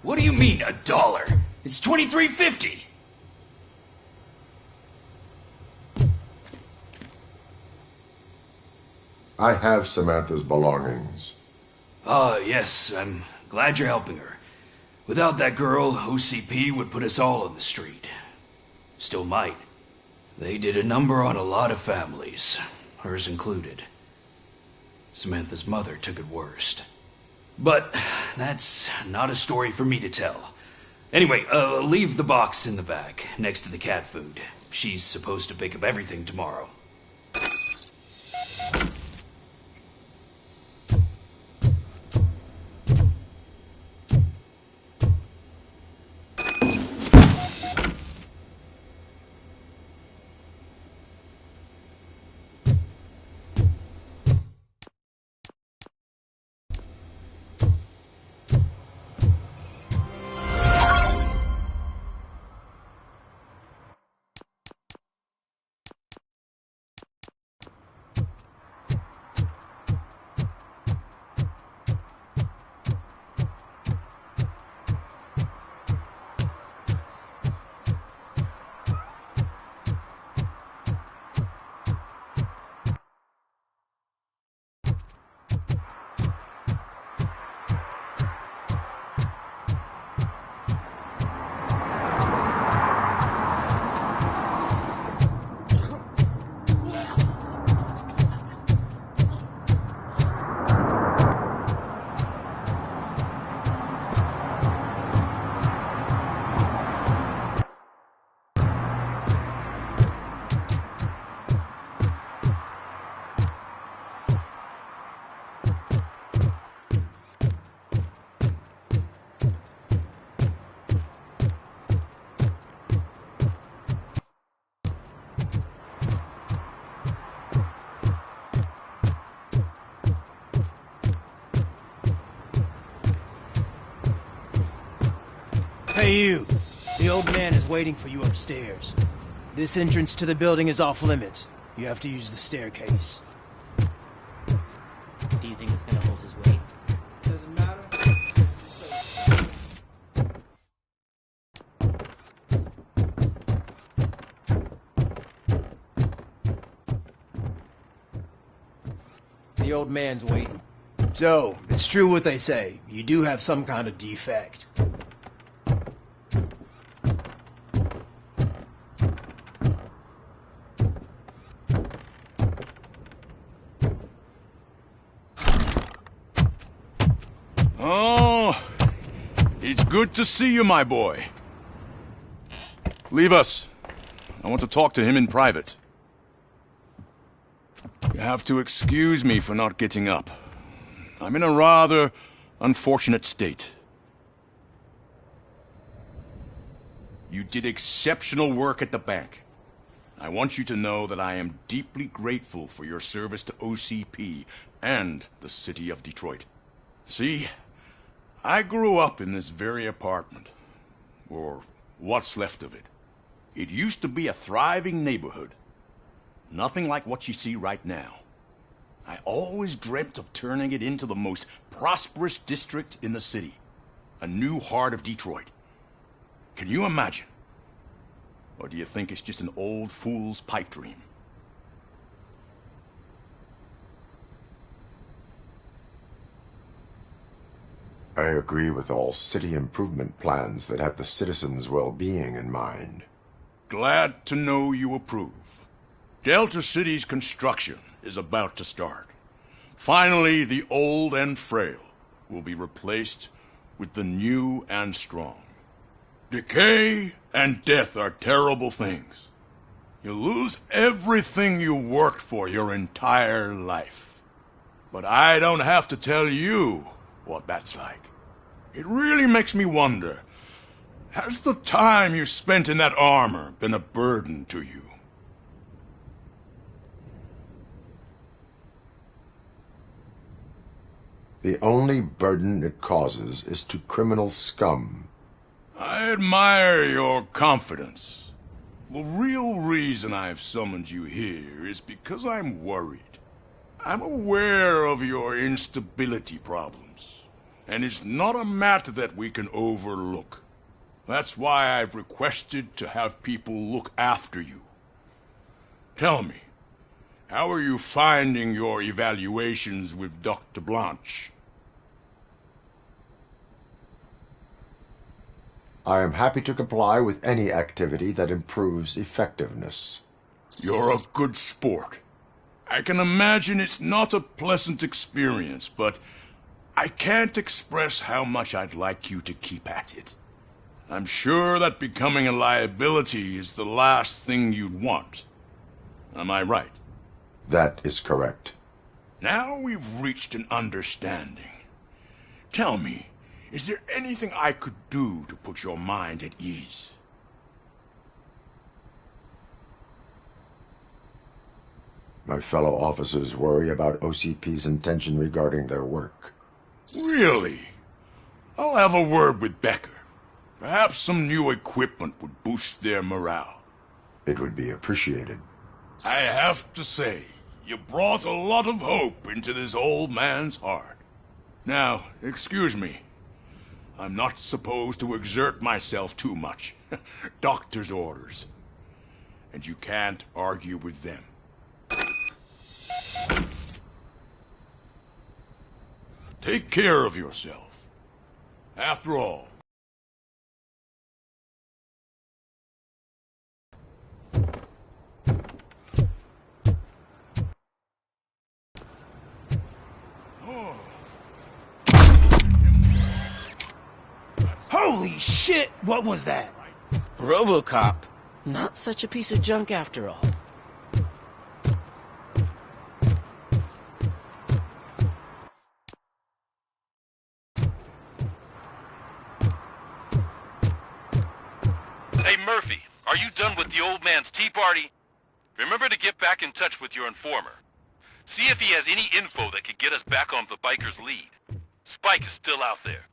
What do you mean, $1? It's $23.50. I have Samantha's belongings. Ah, yes, I'm glad you're helping her. Without that girl, OCP would put us all on the street. Still might. They did a number on a lot of families, hers included. Samantha's mother took it worst. But that's not a story for me to tell. Anyway, leave the box in the back, next to the cat food. She's supposed to pick up everything tomorrow. Hey you, the old man is waiting for you upstairs. This entrance to the building is off limits. You have to use the staircase. Do you think it's gonna hold his weight? Doesn't matter. The old man's waiting. So, it's true what they say. You do have some kind of defect. Oh, it's good to see you, my boy. Leave us. I want to talk to him in private. You have to excuse me for not getting up. I'm in a rather unfortunate state. You did exceptional work at the bank. I want you to know that I am deeply grateful for your service to OCP and the city of Detroit. See, I grew up in this very apartment, or what's left of it. It used to be a thriving neighborhood. Nothing like what you see right now. I always dreamt of turning it into the most prosperous district in the city. A new heart of Detroit. Can you imagine? Or do you think it's just an old fool's pipe dream? I agree with all city improvement plans that have the citizens' well-being in mind. Glad to know you approve. Delta City's construction is about to start. Finally, the old and frail will be replaced with the new and strong. Decay and death are terrible things. You lose everything you worked for your entire life. But I don't have to tell you what that's like. It really makes me wonder, has the time you spent in that armor been a burden to you? The only burden it causes is to criminal scum. I admire your confidence. The real reason I've summoned you here is because I'm worried. I'm aware of your instability problems, and it's not a matter that we can overlook. That's why I've requested to have people look after you. Tell me, how are you finding your evaluations with Dr. Blanche? I am happy to comply with any activity that improves effectiveness. You're a good sport. I can imagine it's not a pleasant experience, but I can't express how much I'd like you to keep at it. I'm sure that becoming a liability is the last thing you'd want. Am I right? That is correct. Now we've reached an understanding. Tell me, is there anything I could do to put your mind at ease? My fellow officers worry about OCP's intention regarding their work. Really? I'll have a word with Becker. Perhaps some new equipment would boost their morale. It would be appreciated. I have to say, you brought a lot of hope into this old man's heart. Now, excuse me. I'm not supposed to exert myself too much. Doctor's orders. And you can't argue with them. Take care of yourself. After all, Holy shit! What was that? Robocop. Not such a piece of junk after all. Hey, Murphy, are you done with the old man's tea party? Remember to get back in touch with your informer. See if he has any info that could get us back on the biker's lead. Spike is still out there.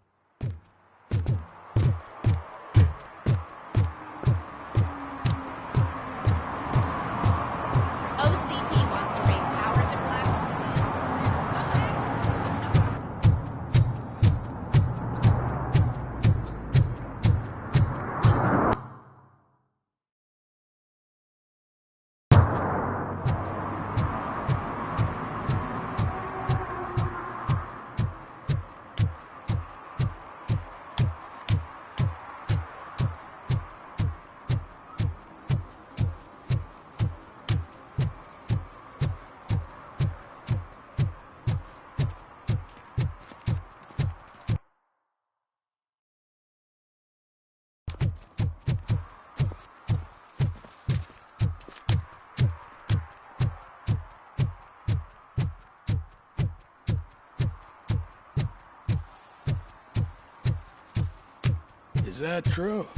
OCP wants to raise towers and blasts Is that true?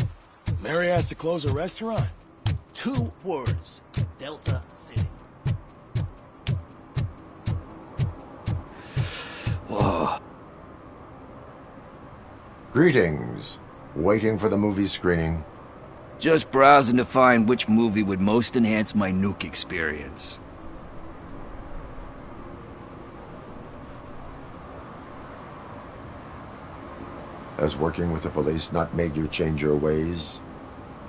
Mary has to close a restaurant? 2 words. Delta City. Whoa. Greetings. Waiting for the movie screening. Just browsing to find which movie would most enhance my nuke experience. Has working with the police not made you change your ways?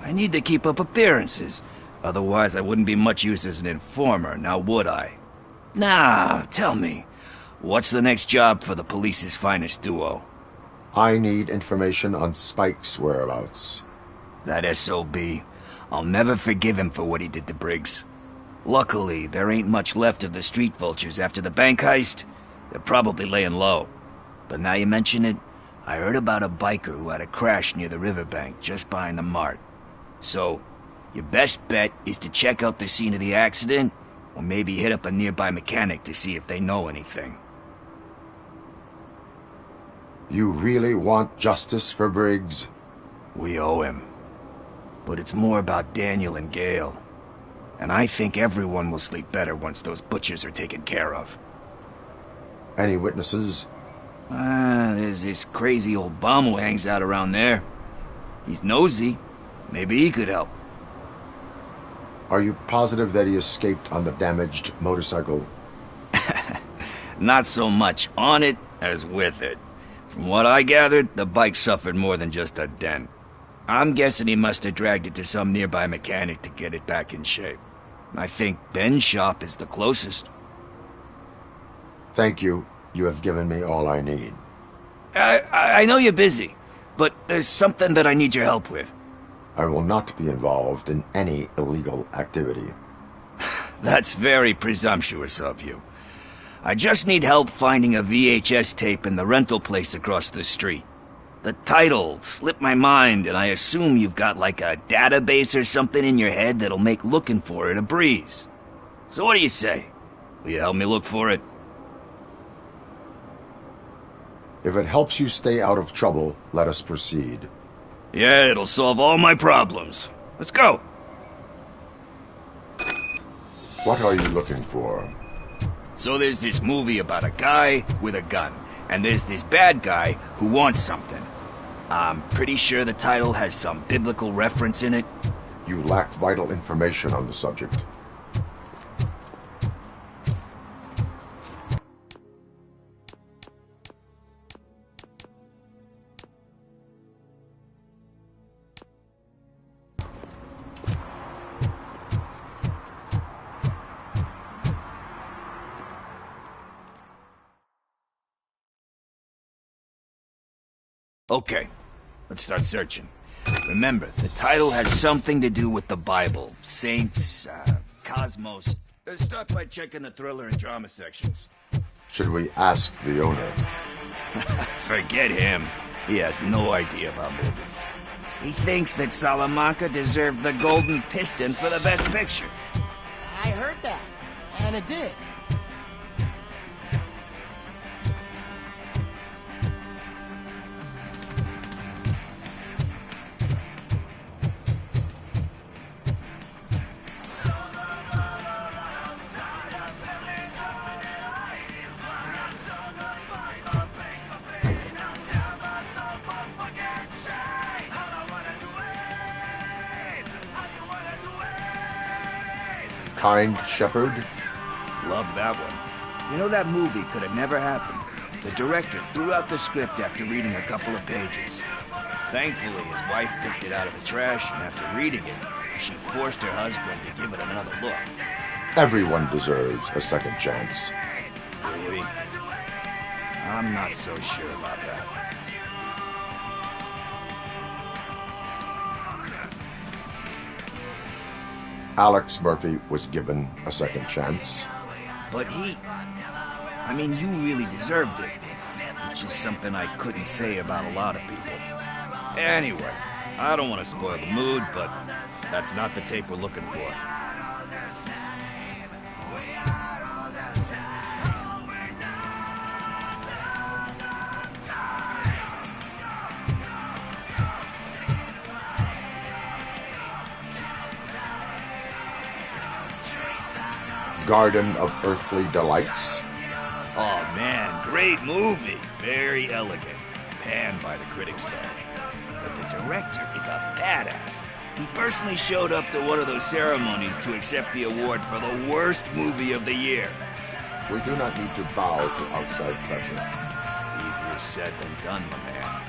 I need to keep up appearances. Otherwise, I wouldn't be much use as an informer, now would I? Nah, tell me. What's the next job for the police's finest duo? I need information on Spike's whereabouts. That SOB. I'll never forgive him for what he did to Briggs. Luckily, there ain't much left of the street vultures after the bank heist. They're probably laying low. But now you mention it, I heard about a biker who had a crash near the riverbank just behind the mart. So, your best bet is to check out the scene of the accident, or maybe hit up a nearby mechanic to see if they know anything. You really want justice for Briggs? We owe him. But it's more about Daniel and Gale. And I think everyone will sleep better once those butchers are taken care of. Any witnesses? There's this crazy old bum who hangs out around there. He's nosy. Maybe he could help. Are you positive that he escaped on the damaged motorcycle? Not so much on it as with it. From what I gathered, the bike suffered more than just a dent. I'm guessing he must have dragged it to some nearby mechanic to get it back in shape. I think Ben's shop is the closest. Thank you. You have given me all I need. I know you're busy, but there's something that I need your help with. I will not be involved in any illegal activity. That's very presumptuous of you. I just need help finding a VHS tape in the rental place across the street. The title slipped my mind, and I assume you've got like a database or something in your head that'll make looking for it a breeze. So what do you say? Will you help me look for it? If it helps you stay out of trouble, let us proceed. Yeah, it'll solve all my problems. Let's go! What are you looking for? So there's this movie about a guy with a gun, and there's this bad guy who wants something. I'm pretty sure the title has some biblical reference in it. You lack vital information on the subject. Okay, let's start searching. Remember, the title has something to do with the Bible, saints, cosmos. Let's start by checking the thriller and drama sections. Should we ask the owner? Forget him. He has no idea about movies. He thinks that Salamanca deserved the Golden Piston for the Best Picture. I heard that, and it did. Kind Shepherd? Love that one. You know, that movie could have never happened. The director threw out the script after reading a couple of pages. Thankfully, his wife picked it out of the trash, and after reading it, she forced her husband to give it another look. Everyone deserves a second chance. Really? I'm not so sure about that. Alex Murphy was given a second chance. But I mean, you really deserved it. Which is something I couldn't say about a lot of people. Anyway, I don't want to spoil the mood, but that's not the tape we're looking for. Garden of Earthly Delights. Oh man, great movie. Very elegant. Panned by the critics though. But the director is a badass. He personally showed up to one of those ceremonies to accept the award for the worst movie of the year. We do not need to bow to outside pressure. Easier said than done, my man.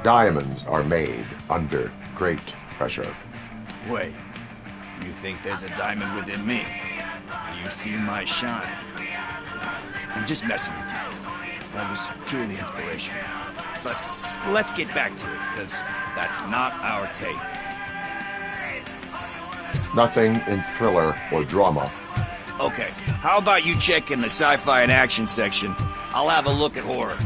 Diamonds are made under great pressure. Wait, you think there's a diamond within me? Do you see my shine? I'm just messing with you. That was truly inspirational. But let's get back to it, because that's not our tape. Nothing in thriller or drama. Okay, how about you check in the sci-fi and action section? I'll have a look at horror.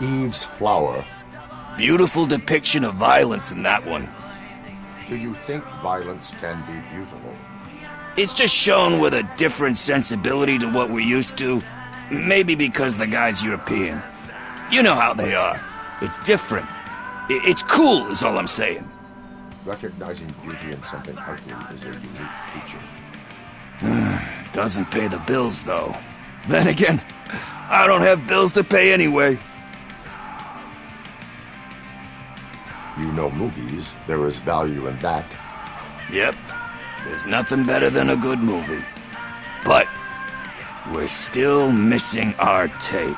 Eve's Flower. Beautiful depiction of violence in that one. Do you think violence can be beautiful? It's just shown with a different sensibility to what we're used to. Maybe because the guy's European. You know how they are. It's different. It's cool is all I'm saying. Recognizing beauty in something ugly is a unique feature. Doesn't pay the bills, though. Then again, I don't have bills to pay anyway. You know movies. There is value in that. Yep. There's nothing better than a good movie. But we're still missing our tape.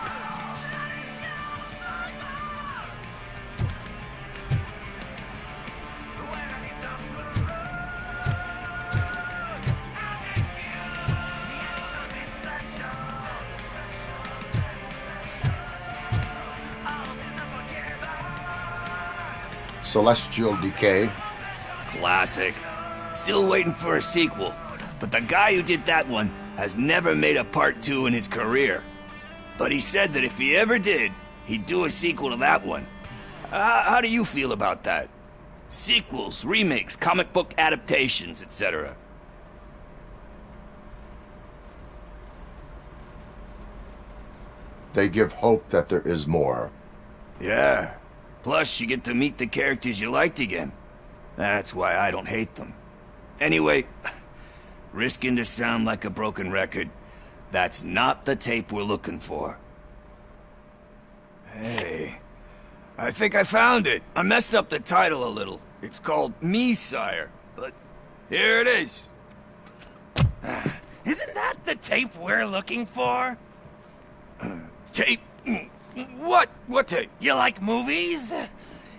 Celestial Decay. Classic. Still waiting for a sequel. But the guy who did that one has never made a part 2 in his career. But he said that if he ever did, he'd do a sequel to that one. How do you feel about that? Sequels, remakes, comic book adaptations, etc. They give hope that there is more. Yeah. Plus, you get to meet the characters you liked again. That's why I don't hate them. Anyway, risking to sound like a broken record, that's not the tape we're looking for. Hey, I think I found it. I messed up the title a little. It's called Me, Sire, but here it is. Isn't that the tape we're looking for? Tape? What? What tape? You like movies?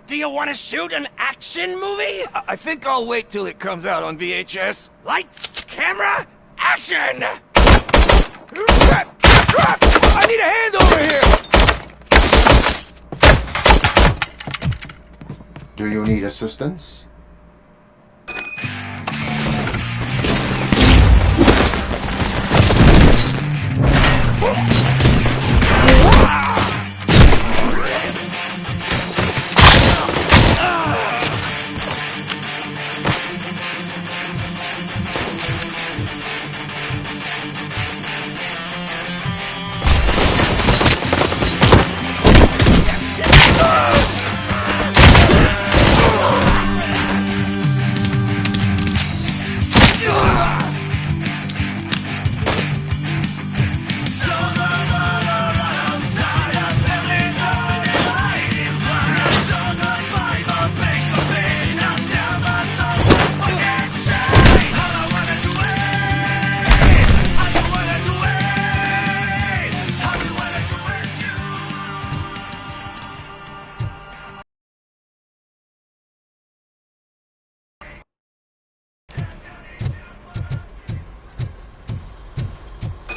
Do you want to shoot an action movie? I think I'll wait till it comes out on VHS. Lights, camera, action! Crap! Crap! I need a hand over here! Do you need assistance?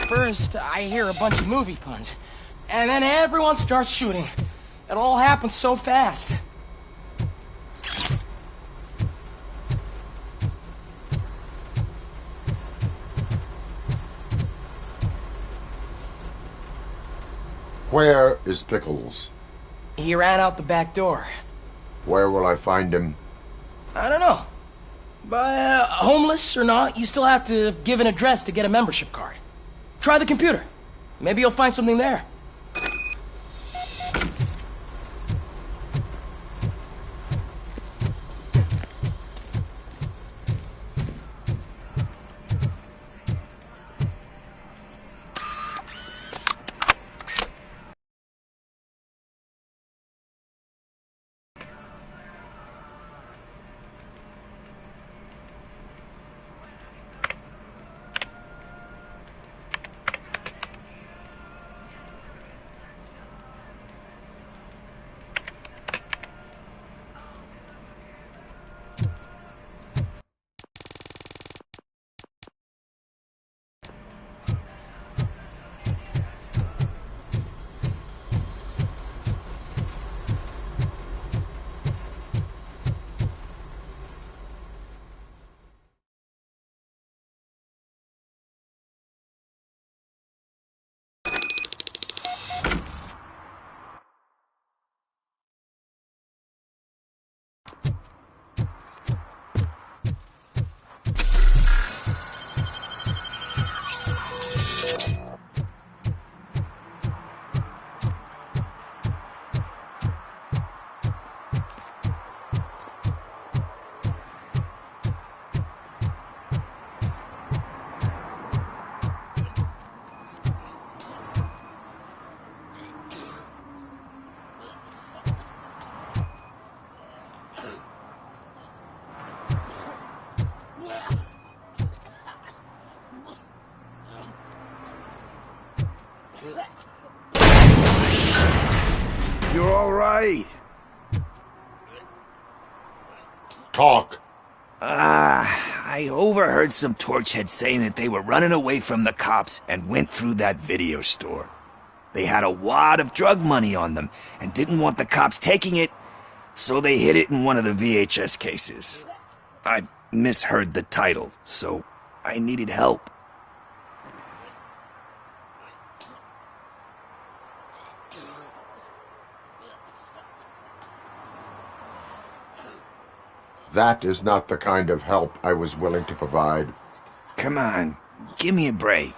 First, I hear a bunch of movie puns, and then everyone starts shooting. It all happens so fast. Where is Pickles? He ran out the back door. Where will I find him? I don't know. But homeless or not, you still have to give an address to get a membership card. Try the computer. Maybe you'll find something there. You're all right. Talk. I overheard some torchheads saying that they were running away from the cops and went through that video store. They had a wad of drug money on them and didn't want the cops taking it, so they hid it in one of the VHS cases. I misheard the title, so I needed help. That is not the kind of help I was willing to provide. Come on, give me a break.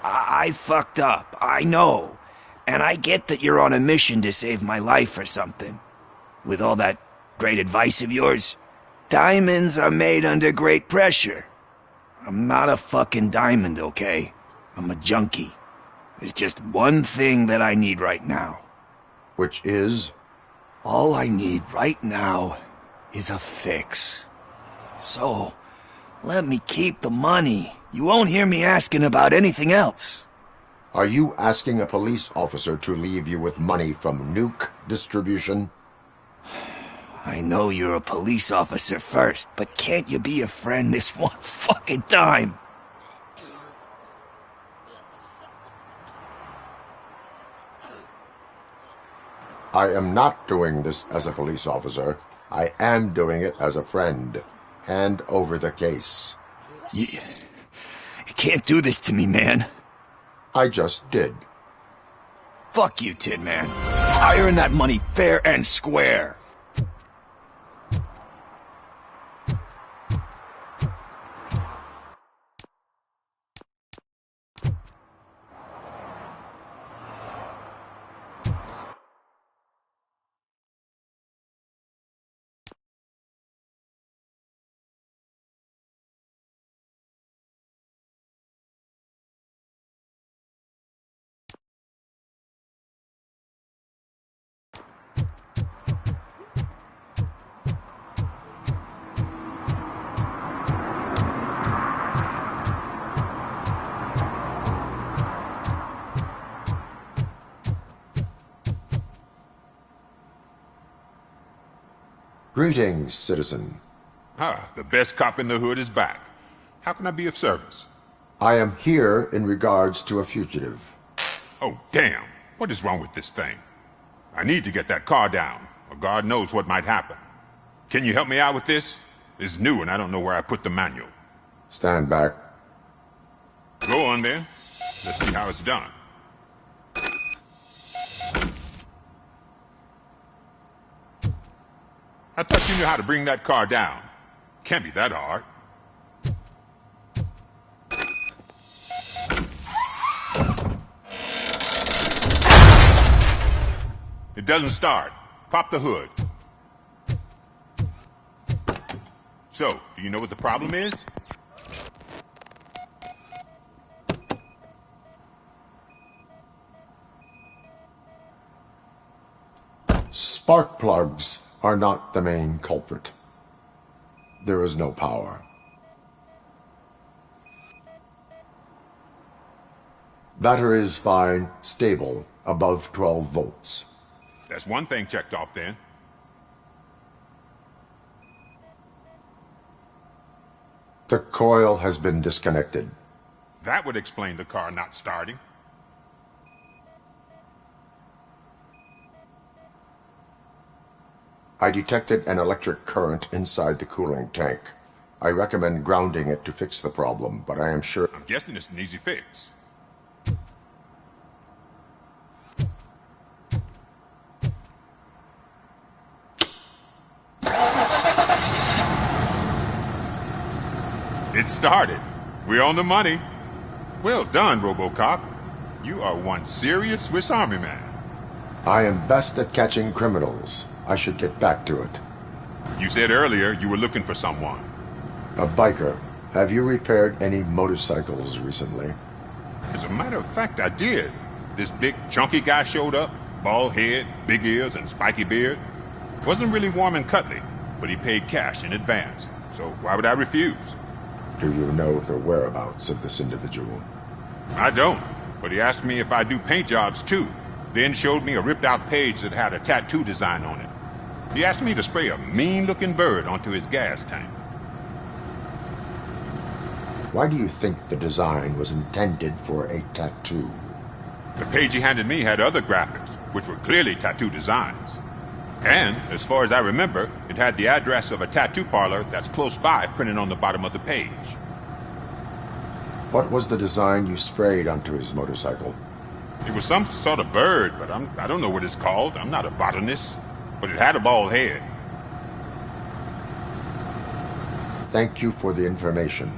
I fucked up, I know. And I get that you're on a mission to save my life or something. With all that great advice of yours, diamonds are made under great pressure. I'm not a fucking diamond, okay? I'm a junkie. There's just one thing that I need right now. Which is? All I need right now is a fix. So, let me keep the money. You won't hear me asking about anything else. Are you asking a police officer to leave you with money from nuke distribution? I know you're a police officer first, but can't you be a friend this one fucking time? I am not doing this as a police officer. I am doing it as a friend. Hand over the case. You can't do this to me, man. I just did. Fuck you, Tin Man. I earned that money fair and square. Greetings, citizen. Ah, the best cop in the hood is back. How can I be of service? I am here in regards to a fugitive. Oh, damn. What is wrong with this thing? I need to get that car down, or God knows what might happen. Can you help me out with this? It's new and I don't know where I put the manual. Stand back. Go on then. Let's see how it's done. I thought you knew how to bring that car down. Can't be that hard. It doesn't start. Pop the hood. So, do you know what the problem is? Spark plugs are not the main culprit. There is no power. Battery is fine, stable, above 12 volts. That's one thing checked off then. The coil has been disconnected. That would explain the car not starting. I detected an electric current inside the cooling tank. I recommend grounding it to fix the problem, but I am sure... I'm guessing it's an easy fix. It started. We're on the money. Well done, Robocop. You are one serious Swiss Army man. I am best at catching criminals. I should get back to it. You said earlier you were looking for someone. A biker. Have you repaired any motorcycles recently? As a matter of fact, I did. This big, chunky guy showed up. Bald head, big ears, and spiky beard. Wasn't really warm and cuddly, but he paid cash in advance. So why would I refuse? Do you know the whereabouts of this individual? I don't, but he asked me if I do paint jobs too. then showed me a ripped-out page that had a tattoo design on it. He asked me to spray a mean-looking bird onto his gas tank. Why do you think the design was intended for a tattoo? The page he handed me had other graphics, which were clearly tattoo designs. And, as far as I remember, it had the address of a tattoo parlor that's close by printed on the bottom of the page. What was the design you sprayed onto his motorcycle? It was some sort of bird, but I don't know what it's called. I'm not a botanist. But it had a bald head. Thank you for the information.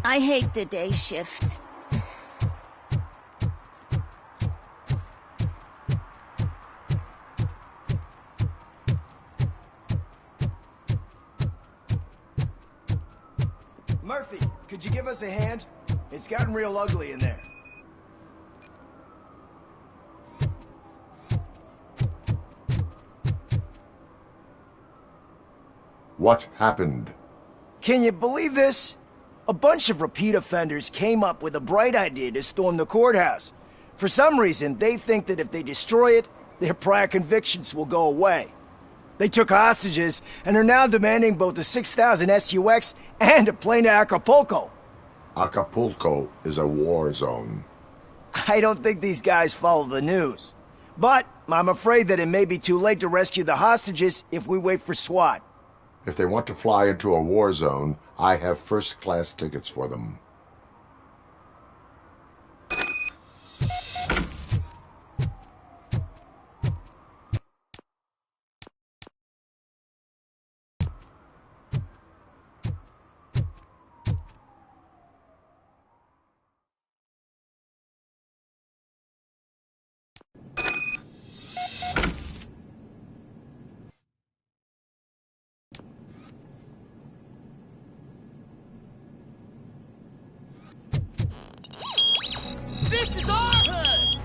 I hate the day shift. Murphy, could you give us a hand? It's gotten real ugly in there. What happened? Can you believe this? A bunch of repeat offenders came up with a bright idea to storm the courthouse. For some reason, they think that if they destroy it, their prior convictions will go away. They took hostages and are now demanding both a 6,000 SUX and a plane to Acapulco. Acapulco is a war zone. I don't think these guys follow the news. But I'm afraid that it may be too late to rescue the hostages if we wait for SWAT. If they want to fly into a war zone, I have first-class tickets for them. This is our hood!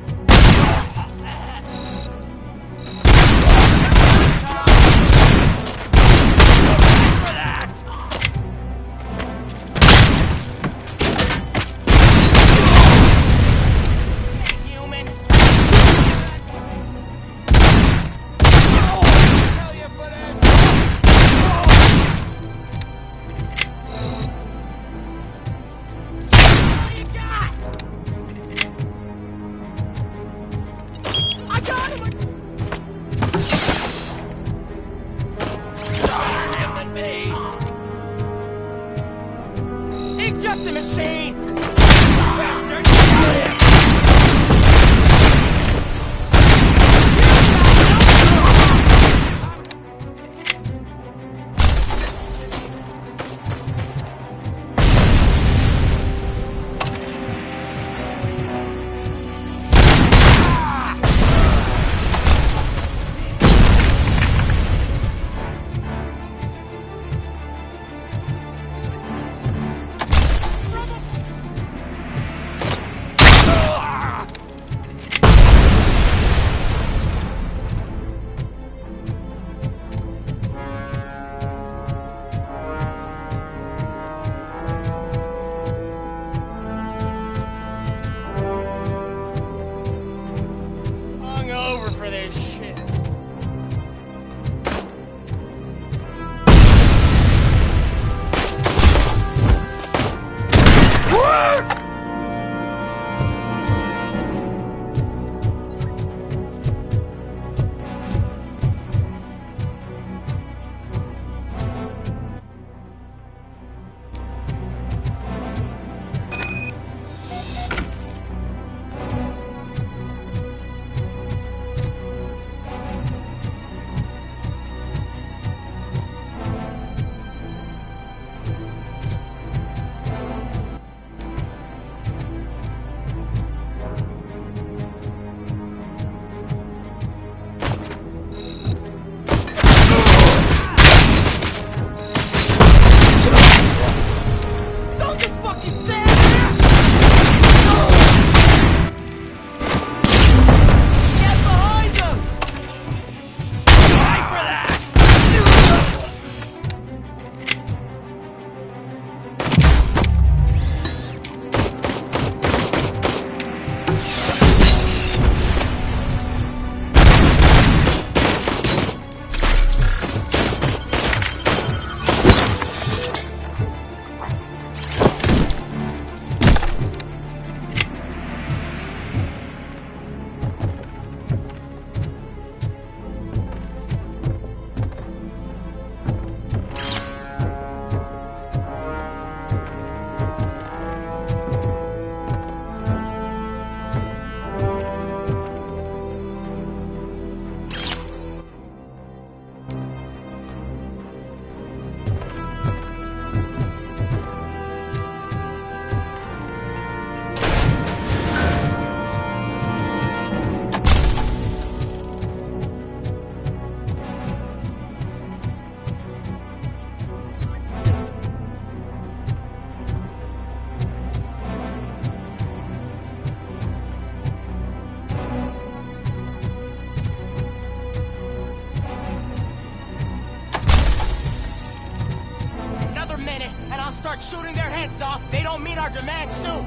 lights off, they don't meet our demands soon.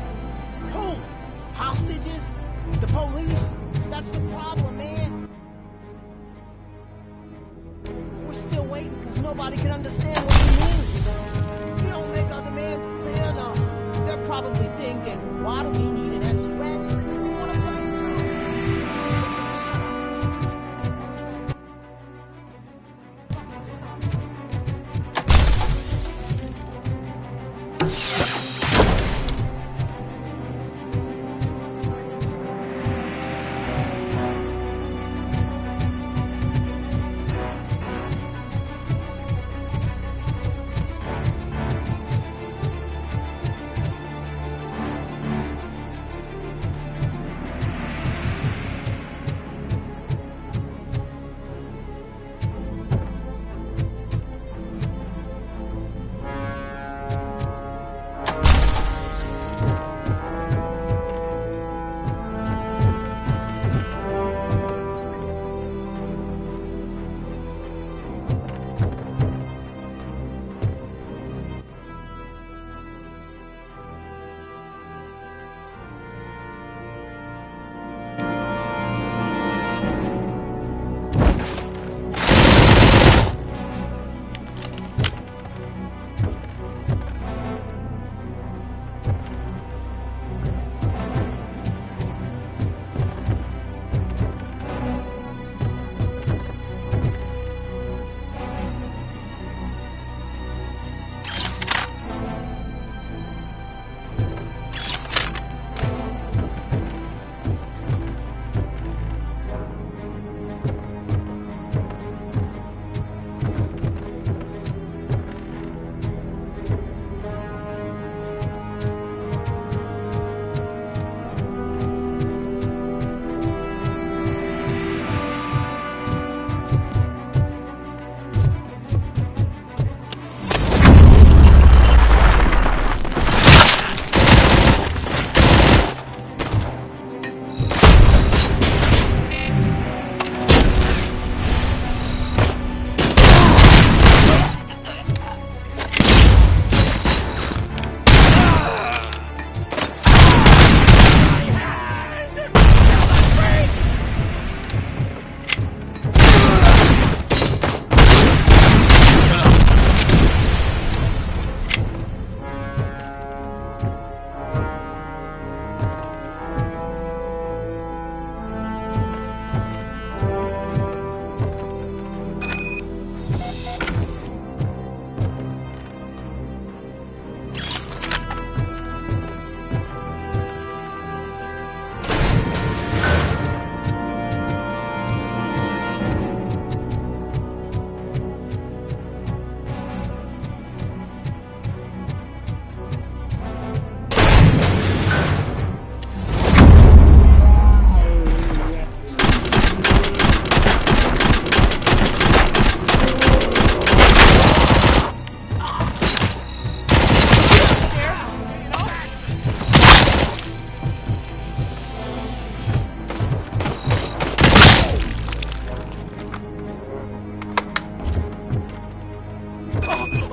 Who? Hostages? The police? That's the problem, man. We're still waiting because nobody can understand what we mean. We don't make our demands clear enough. They're probably thinking, why do we need an SUS? We want to play too.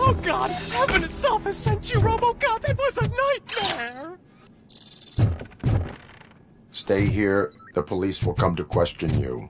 Oh God, heaven itself has sent you, Robocop! It was a nightmare! Stay here. The police will come to question you.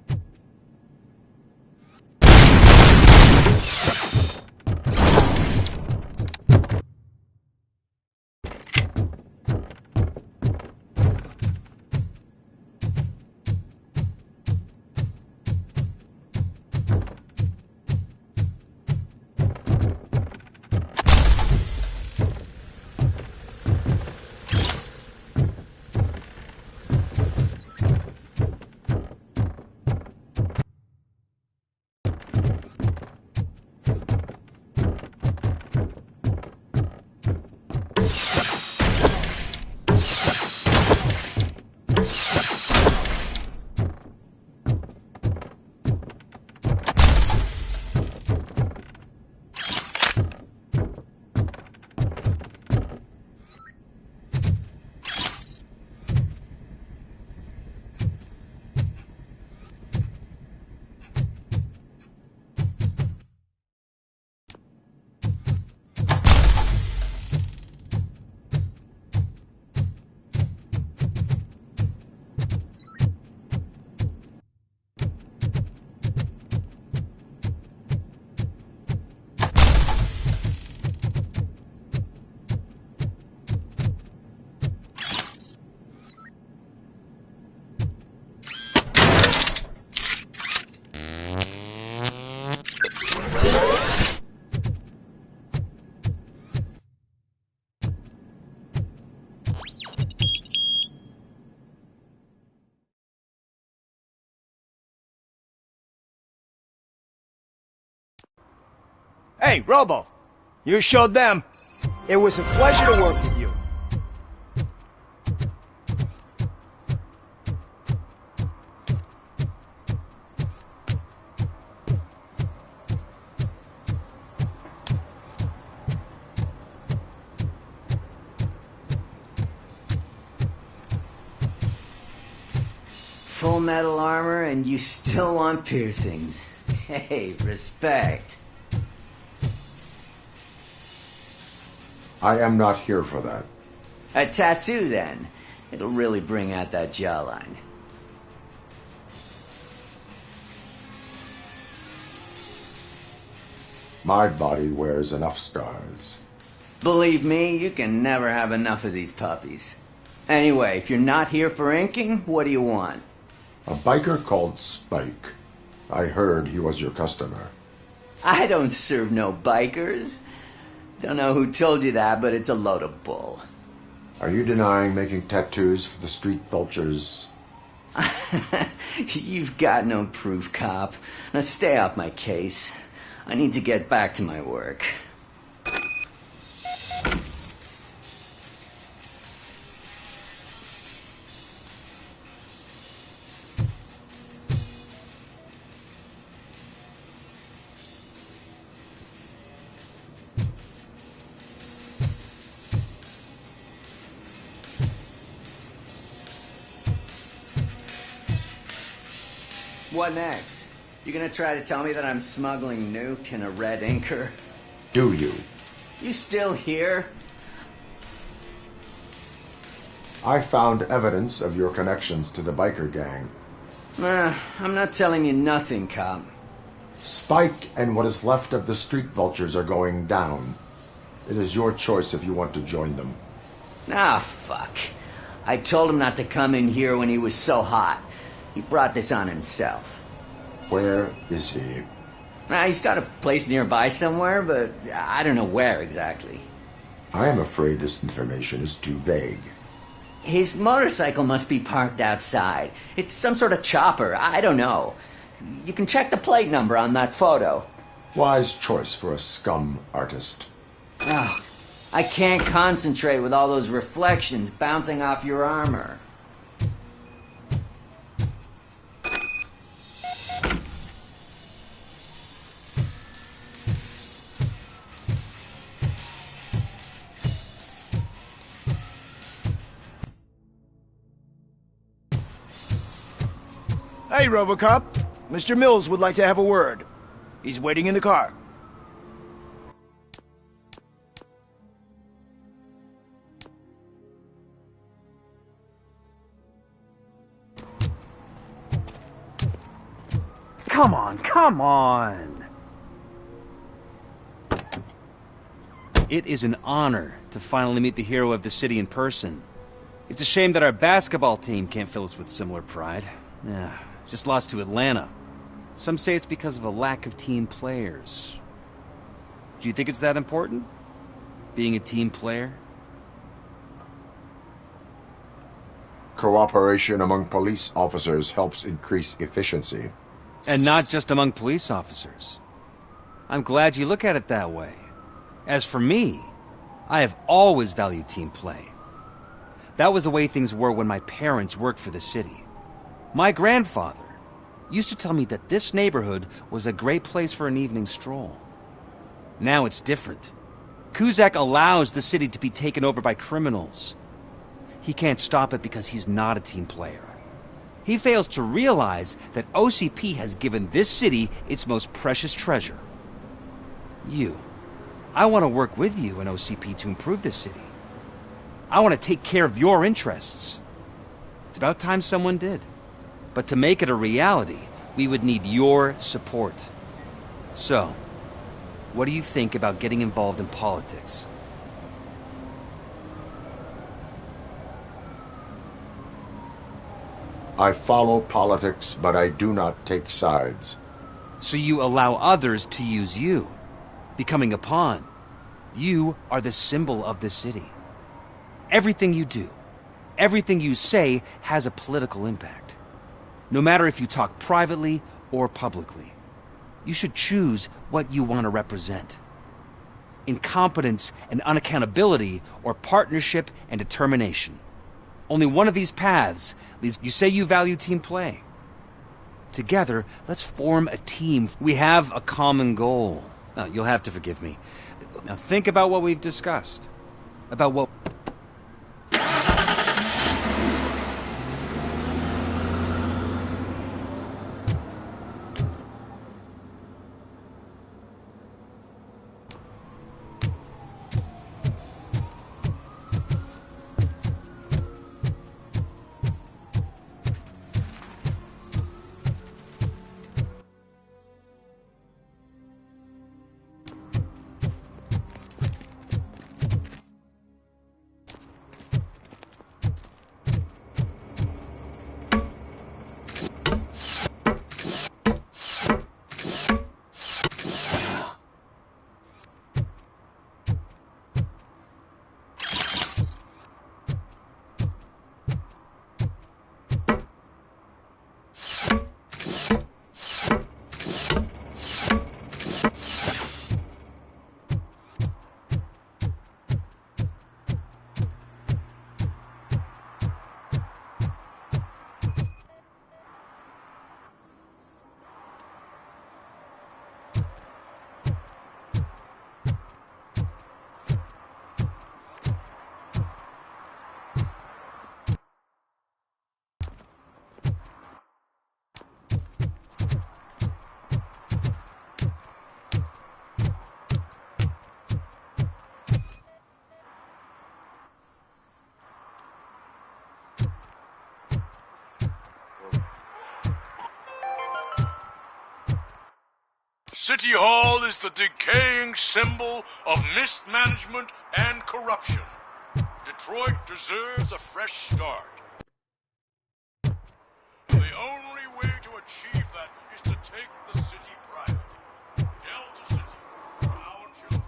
Hey, Robo. You showed them. It was a pleasure to work with you. Full metal armor and you still want piercings. Hey, respect. I am not here for that. A tattoo, then. It'll really bring out that jawline. My body wears enough scars. Believe me, you can never have enough of these puppies. Anyway, if you're not here for inking, what do you want? A biker called Spike. I heard he was your customer. I don't serve no bikers. Don't know who told you that, but it's a load of bull. Are you denying making tattoos for the street vultures? You've got no proof, cop. Now stay off my case. I need to get back to my work. What next? You gonna try to tell me that I'm smuggling nuke in a red inker? Do you? You still here? I found evidence of your connections to the biker gang. I'm not telling you nothing, cop. Spike and what is left of the street vultures are going down. It is your choice if you want to join them. Ah, fuck. I told him not to come in here when he was so hot. He brought this on himself. Where is he? He's got a place nearby somewhere, but I don't know where exactly. I am afraid this information is too vague. His motorcycle must be parked outside. It's some sort of chopper. I don't know. You can check the plate number on that photo. Wise choice for a scum artist. Oh, I can't concentrate with all those reflections bouncing off your armor. Hey, Robocop. Mr. Mills would like to have a word. He's waiting in the car. Come on, come on! It is an honor to finally meet the hero of the city in person. It's a shame that our basketball team can't fill us with similar pride. Yeah, just lost to Atlanta. Some say it's because of a lack of team players. Do you think it's that important? Being a team player? Cooperation among police officers helps increase efficiency. And not just among police officers. I'm glad you look at it that way. As for me, I have always valued team play. That was the way things were when my parents worked for the city. My grandfather used to tell me that this neighborhood was a great place for an evening stroll. Now it's different. Kuzak allows the city to be taken over by criminals. He can't stop it because he's not a team player. He fails to realize that OCP has given this city its most precious treasure. You. I want to work with you and OCP to improve this city. I want to take care of your interests. It's about time someone did. But to make it a reality, we would need your support. So, what do you think about getting involved in politics? I follow politics, but I do not take sides. So you allow others to use you, becoming a pawn. You are the symbol of the city. Everything you do, everything you say has a political impact. No matter if you talk privately or publicly. You should choose what you want to represent. incompetence and unaccountability, or partnership and determination. Only one of these paths leads. You say you value team play. Together, let's form a team. We have a common goal. Now, you'll have to forgive me. Now think about what we've discussed. About what... City Hall is the decaying symbol of mismanagement and corruption. Detroit deserves a fresh start. The only way to achieve that is to take the city private. Delta City, for our children.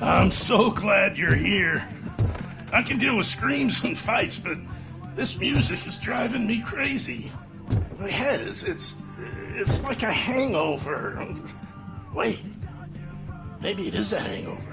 I'm so glad you're here. I can deal with screams and fights, but this music is driving me crazy. My head it's like a hangover. Wait, maybe it is a hangover.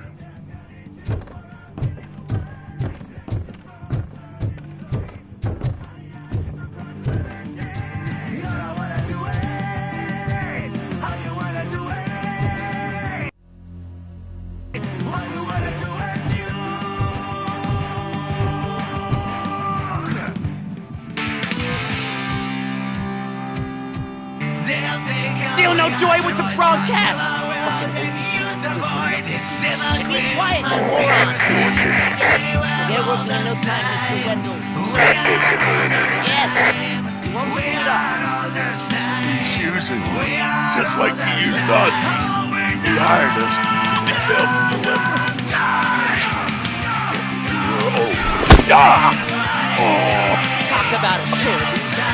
Still no I'm doing with the broadcast! Should be quiet, you moron! Yes, we'll get working in no time, Mr. Wendell. Sir. Yes, you won't screw it up. He's using you, just like he used us. He hired us, he failed to deliver. That's why we need to get your old. Talk about a sore loser.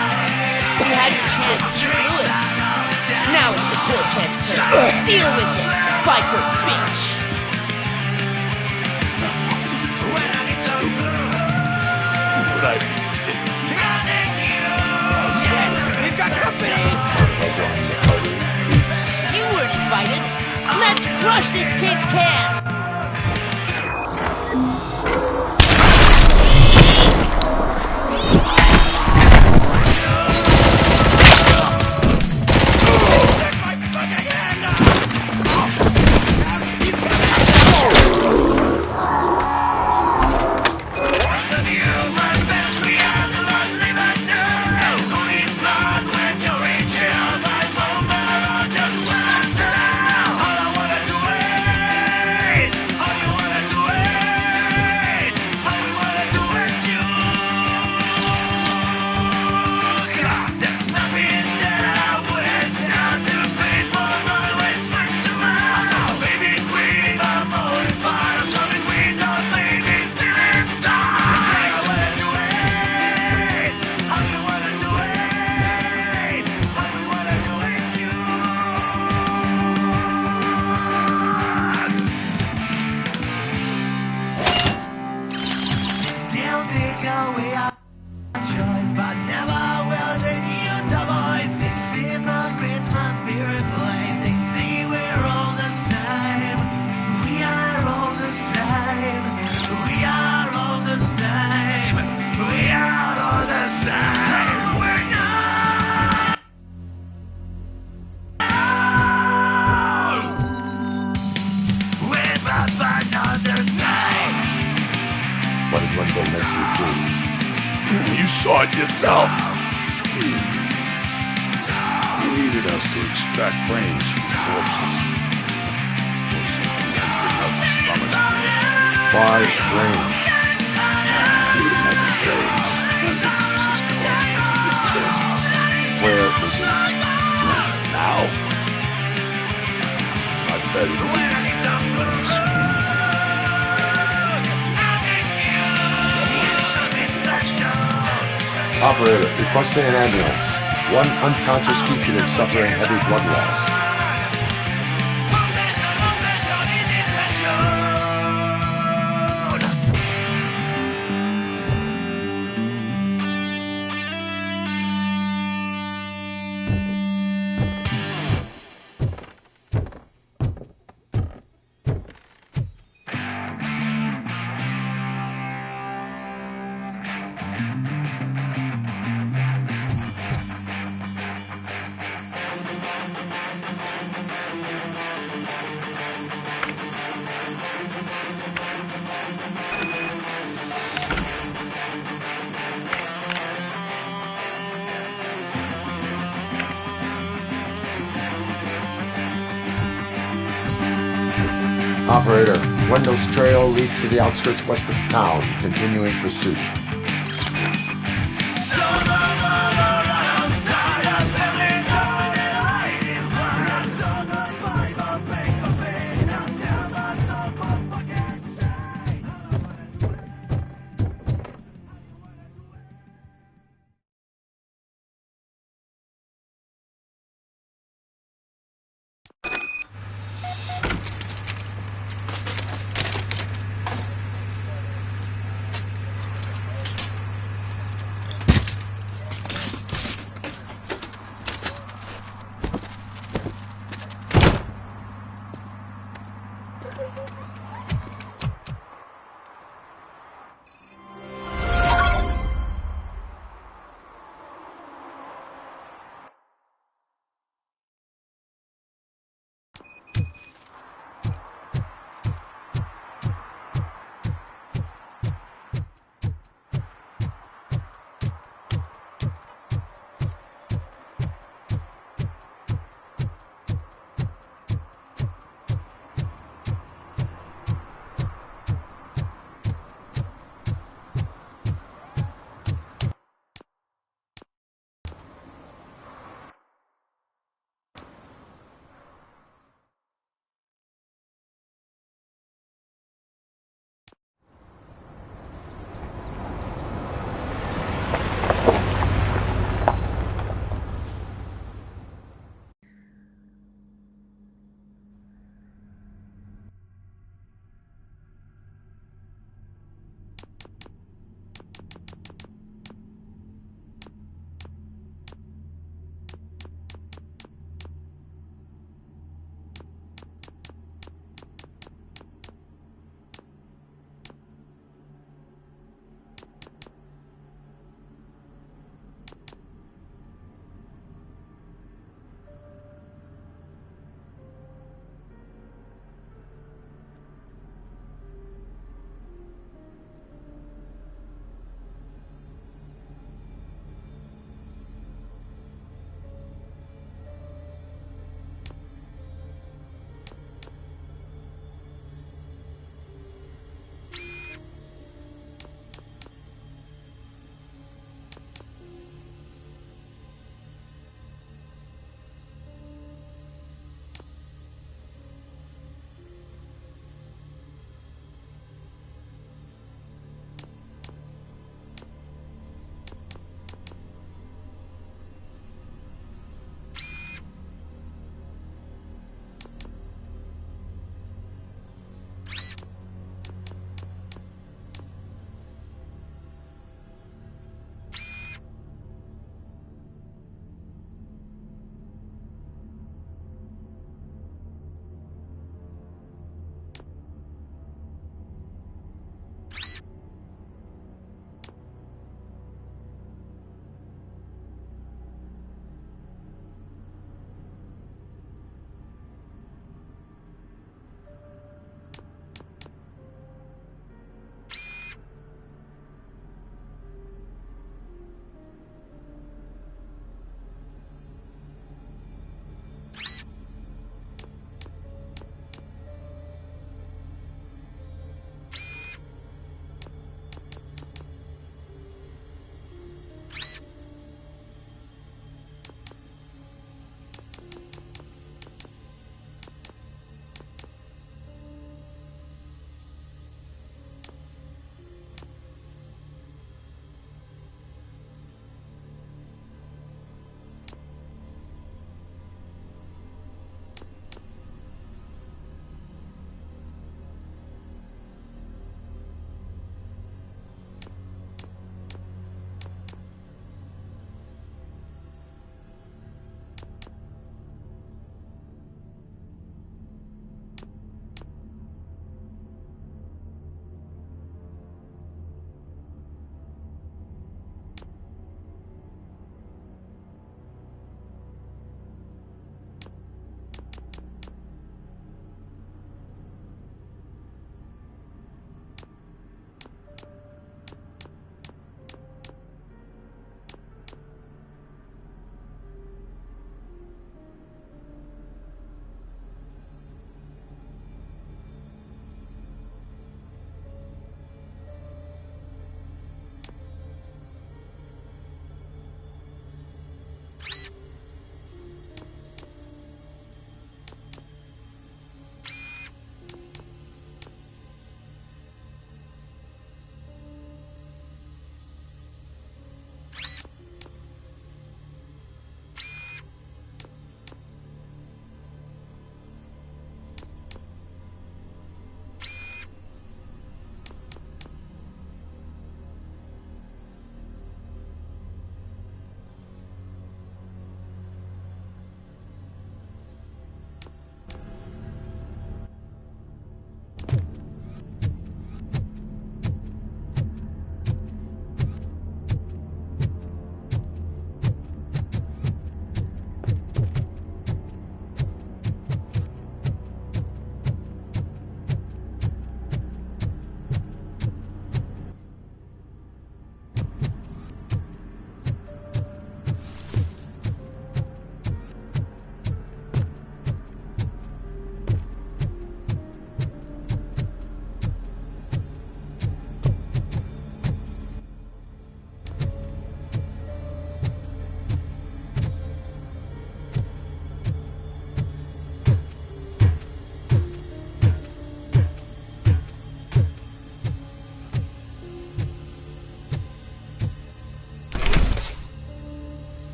You had your chance, you blew it. Now it's the tour chance to deal with it, biker bitch. But Shit, we've got company! You weren't invited. Let's crush this tin can! What did Wendell make you do? you saw it yourself. He needed us to extract brains from corpses. Why brains? He would never say. And he keeps his cards close to his chest. Where is he? Now? I bet he Operator, requesting an ambulance. One unconscious fugitive suffering heavy blood loss. Operator, Wendell's trail leads to the outskirts west of town, continuing pursuit.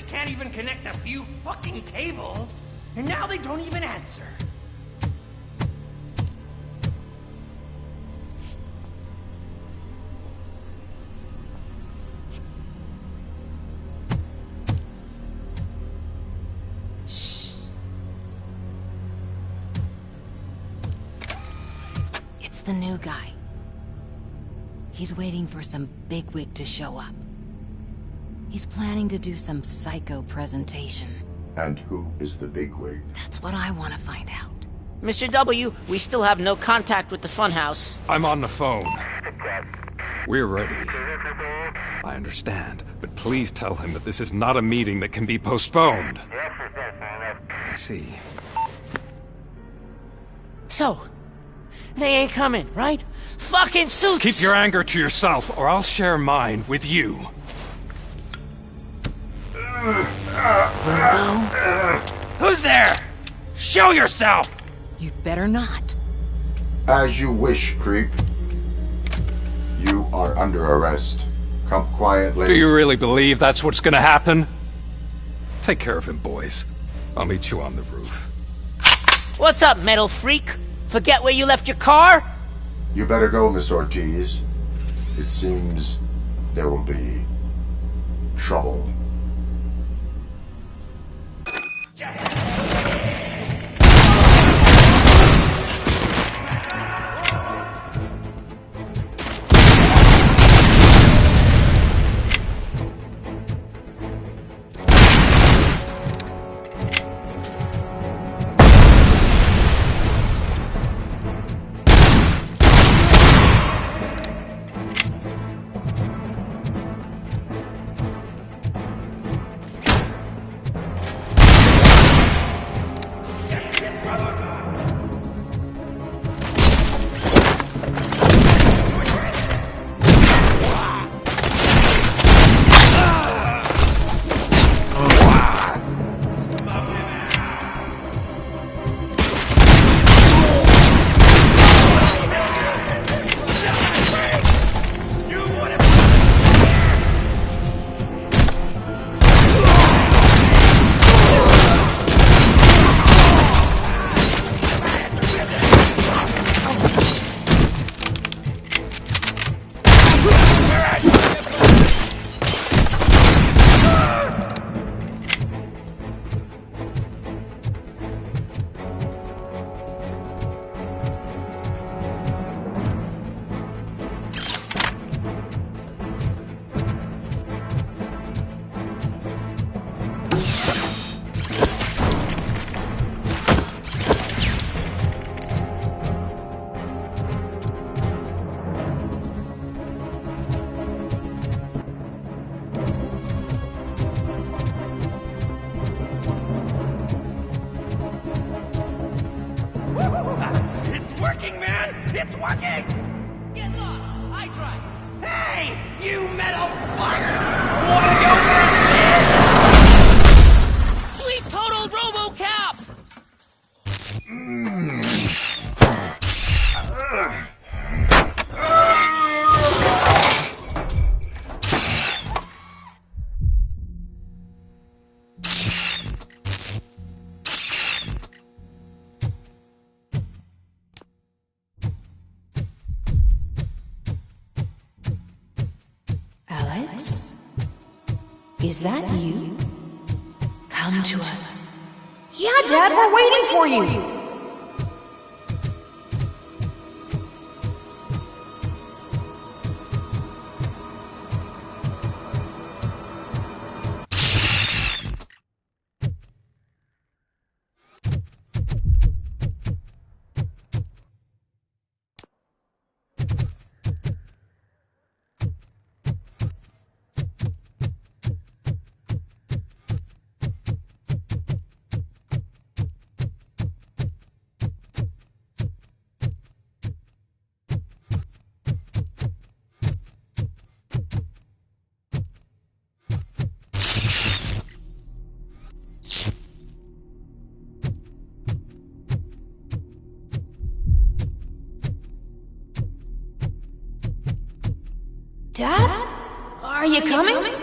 They can't even connect a few fucking cables. And now they don't even answer. It's the new guy. He's waiting for some bigwig to show up. He's planning to do some psycho presentation. And who is the bigwig? That's what I want to find out. Mr. W, we still have no contact with the funhouse. I'm on the phone. We're ready. I understand, but please tell him that this is not a meeting that can be postponed. I see. So, they ain't coming, right? Fucking suits! Keep your anger to yourself, or I'll share mine with you. Who's there? Show yourself! You'd better not. As you wish, creep. You are under arrest. Come quietly. Do you really believe that's what's gonna happen? Take care of him, boys. I'll meet you on the roof. What's up, metal freak? Forget where you left your car? You better go, Miss Ortiz. It seems there will be trouble. It's working, man! It's working! Get lost. I drive. Hey, you metal fucker! Wanna go first, man? We total Robocop! Alex? Is that you? Come to us. Yeah, Dad, we're waiting for you. Dad? Are you coming?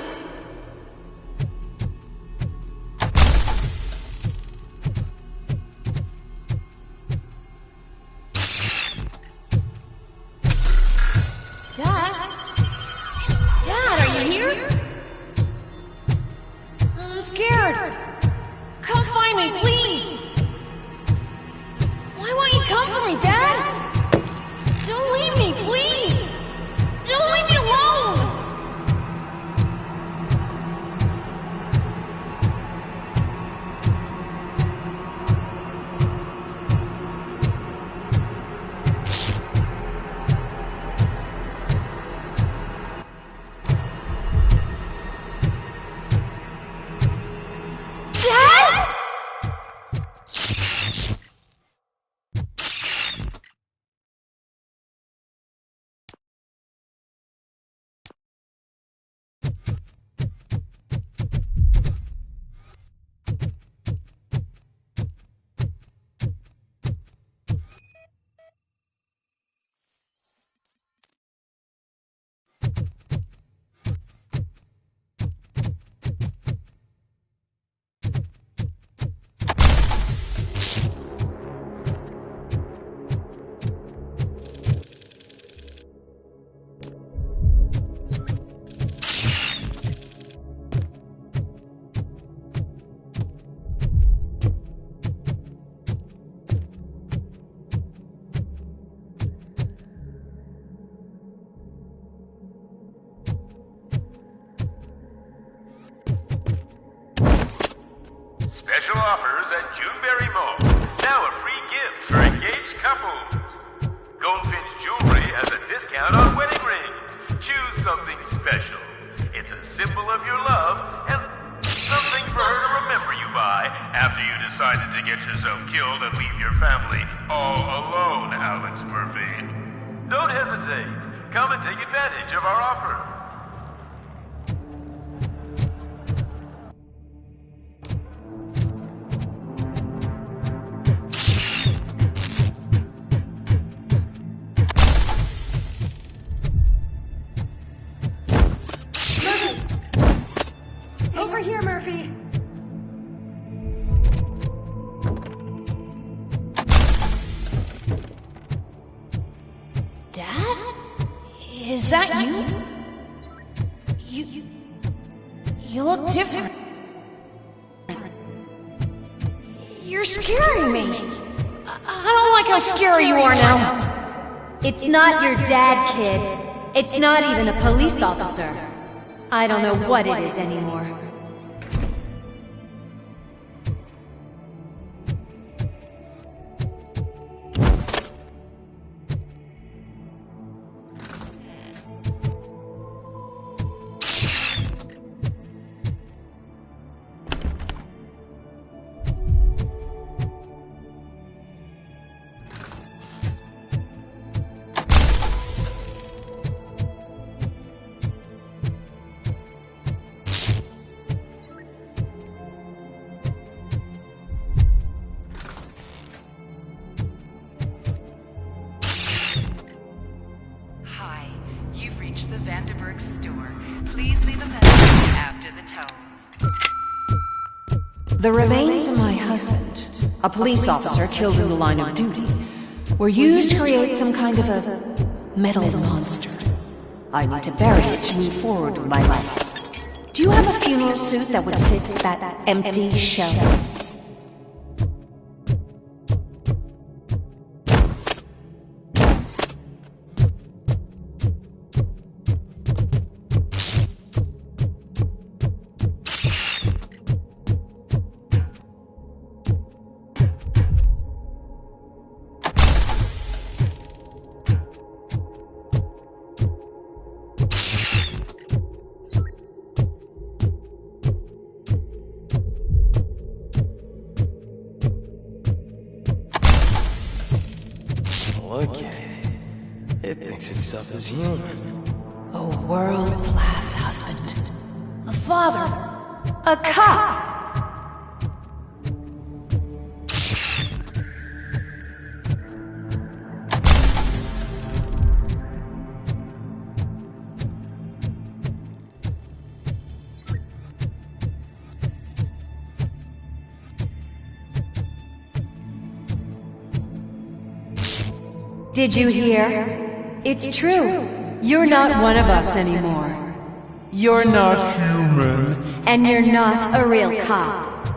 special offers at Juneberry Mall. Now a free gift for engaged couples. Goldfinch Jewelry has a discount on wedding rings. Choose something special. It's a symbol of your love and something for her to remember you by after you decided to get yourself killed and leave your family all alone, Alex Murphy. Don't hesitate. Come and take advantage of our offer. Over here, Murphy. Dad? Is that you? You look different. You're scaring me. I don't like how scary you are now. It's not your dad, kid. It's not even a police officer. I don't know what it is anymore. The remains of my husband, a police officer killed in the line of duty, were used to create some kind of a metal monster. I need to bury it to move forward with my life. Do you have a funeral suit that would fit that empty shell? Look at it. It thinks itself as human. A world-class husband. A father. A cop. Did you hear? It's true. You're not one of us anymore. You're not human. And you're not a real cop.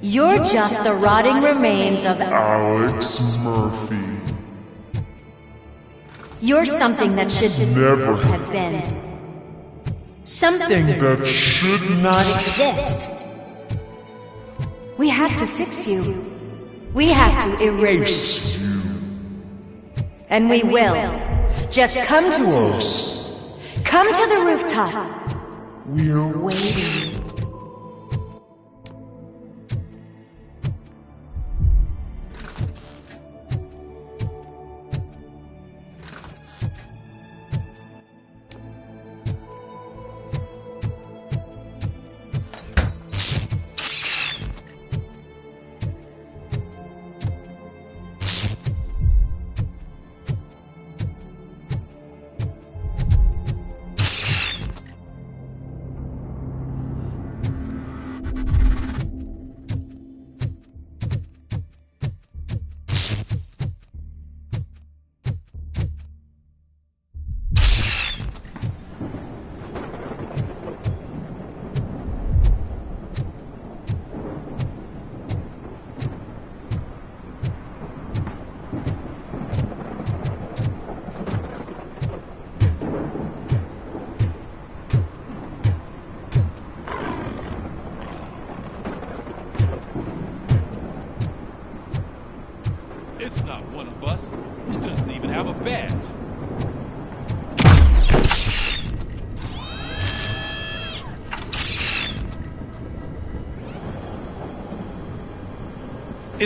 You're just the rotting remains of Alex Murphy. You're something that should never have been. Something that should not exist. We have to fix you. We have to erase you. And we will. Just come to us. Come to the rooftop. We're waiting.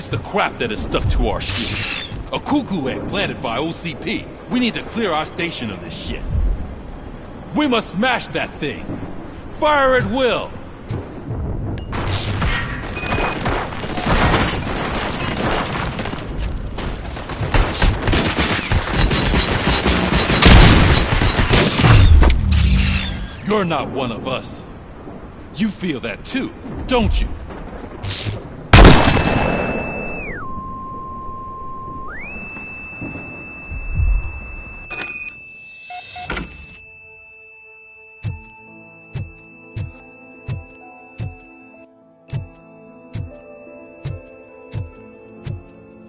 It's the crap that is stuck to our shit. A cuckoo egg planted by OCP. We need to clear our station of this shit. We must smash that thing. Fire at will. You're not one of us. You feel that too, don't you?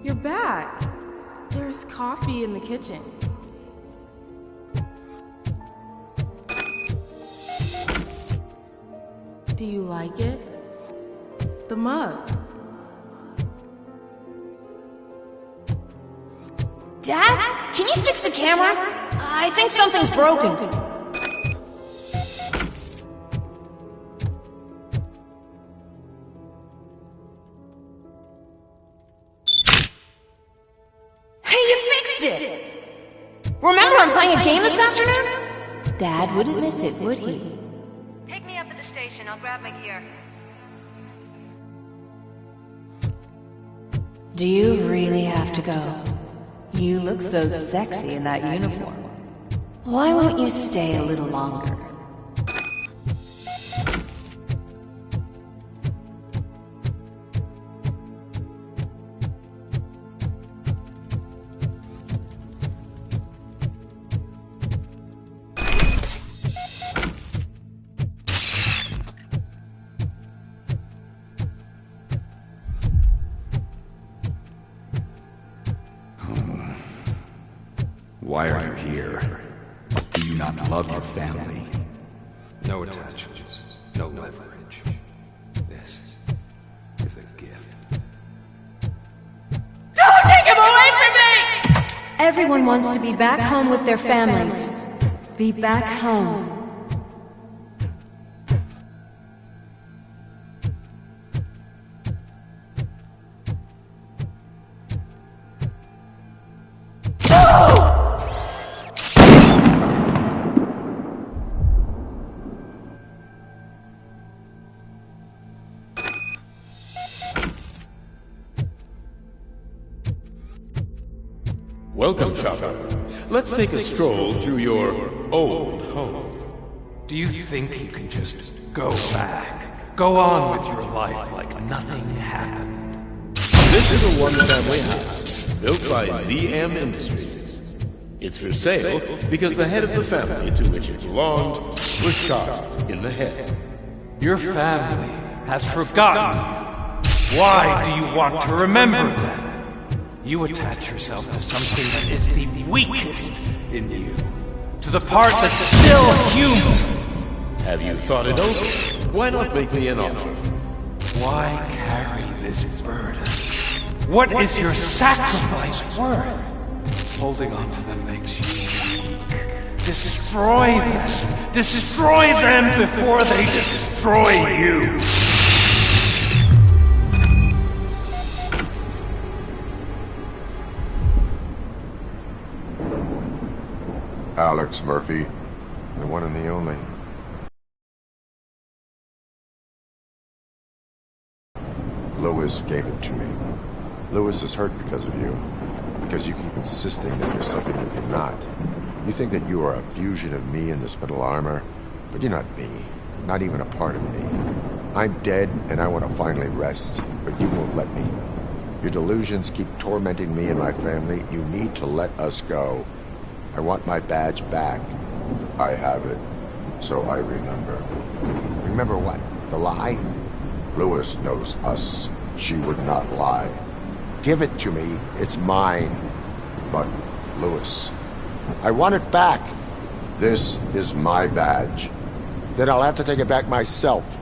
You're back. There's coffee in the kitchen. Do you like it? The mug. Dad, can you fix the camera? I think something's broken. Hey, you fixed it! Remember I'm playing a game this afternoon? Dad wouldn't miss it, would he? Pick me up at the station. I'll grab my gear. Do you really have to go? You look so sexy in that uniform. Why won't you stay a little longer? Why are you here? Do you not love your family? No attachments, no leverage. This is a gift. Don't take him away from me! Everyone wants to be back home with their families. Be back home. Welcome, shopper. Let's take a stroll through your old home. Do you think you can just go back? Go on with your life like nothing happened? This is a one-family house, built by ZM Industries. It's for sale because the head of the family to which it belonged was shot in the head. Your family has forgotten you. Why do you want to remember them? You attach yourself to something that is the weakest in you. To the part that's still human. Have you thought it over? Why not make me an offer? Why carry this burden? What is your sacrifice worth? Holding on to them makes you weak. Destroy them. Destroy them before they destroy you. Alex Murphy, the one and the only. Lewis gave it to me. Lewis is hurt because of you. Because you keep insisting that you're something that you're not. You think that you are a fusion of me in this metal armor, but you're not me. Not even a part of me. I'm dead and I want to finally rest, but you won't let me. Your delusions keep tormenting me and my family. You need to let us go. I want my badge back. I have it, so I remember. Remember what? The lie? Lewis knows us. She would not lie. Give it to me. It's mine. But, Lewis, I want it back. This is my badge. Then I'll have to take it back myself.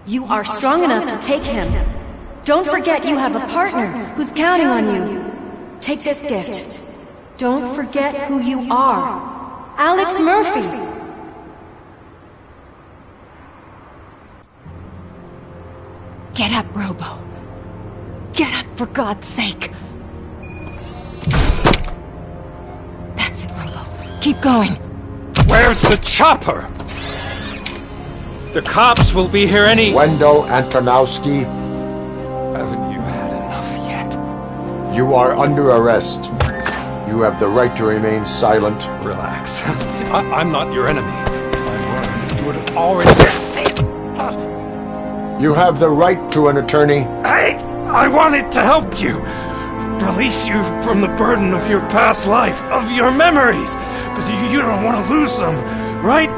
You are strong enough to take him. Don't forget you have a partner who's counting on you. Take this gift. Don't forget who you are. Alex Murphy. Get up, Robo. Get up, for God's sake. That's it, Robo. Keep going. Where's the chopper? The cops will be here any... Wendell Antonowski. Haven't you had enough yet? You are under arrest. You have the right to remain silent. Relax. I'm not your enemy. If I were, you would have already... You have the right to an attorney. I wanted to help you. Release you from the burden of your past life, of your memories. But you don't want to lose them, right?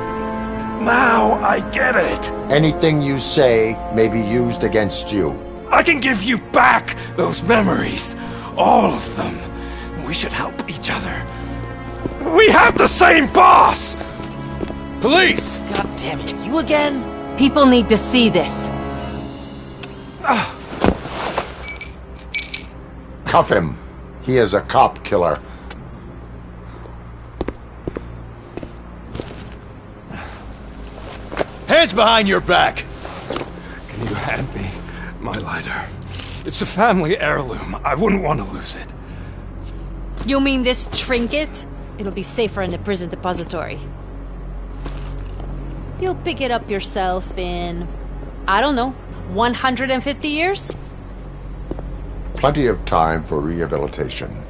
Now I get it. Anything you say may be used against you. I can give you back those memories. All of them. We should help each other. We have the same boss! Police! God damn it, you again? People need to see this. Cuff him. He is a cop killer. Hands behind your back! Can you hand me my lighter? It's a family heirloom. I wouldn't want to lose it. You mean this trinket? It'll be safer in the prison depository. You'll pick it up yourself in, I don't know, 150 years? Plenty of time for rehabilitation.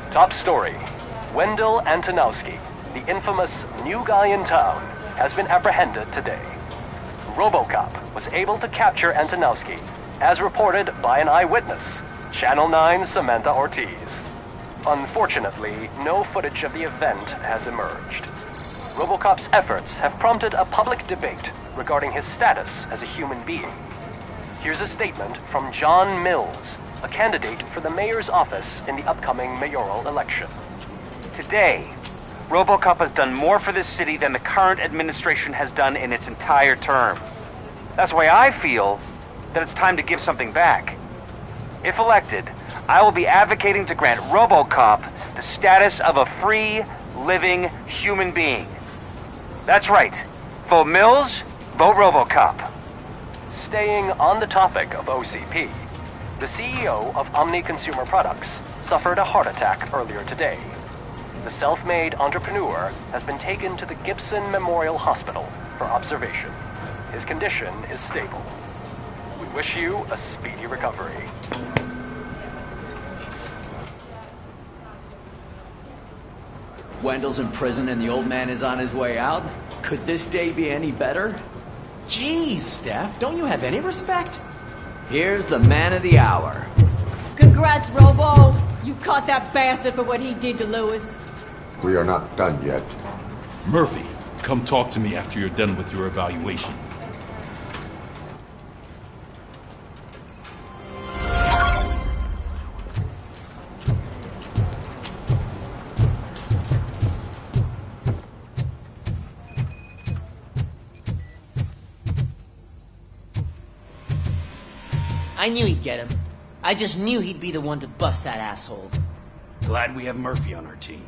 Top story. Wendell Antonowski, the infamous new guy in town, has been apprehended today. Robocop was able to capture Antonowski, as reported by an eyewitness, Channel 9's Samantha Ortiz. Unfortunately, no footage of the event has emerged. Robocop's efforts have prompted a public debate regarding his status as a human being. Here's a statement from John Mills, a candidate for the mayor's office in the upcoming mayoral election. Today, Robocop has done more for this city than the current administration has done in its entire term. That's why I feel that it's time to give something back. If elected, I will be advocating to grant Robocop the status of a free, living human being. That's right. Vote Mills, vote Robocop. Staying on the topic of OCP, the CEO of Omni Consumer Products suffered a heart attack earlier today. The self-made entrepreneur has been taken to the Gibson Memorial Hospital for observation. His condition is stable. We wish you a speedy recovery. Wendell's in prison and the old man is on his way out? Could this day be any better? Jeez, Steph, don't you have any respect? Here's the man of the hour. Congrats, Robo. You caught that bastard for what he did to Lewis. We are not done yet. Murphy, come talk to me after you're done with your evaluation. I knew he'd get him. I just knew he'd be the one to bust that asshole. Glad we have Murphy on our team.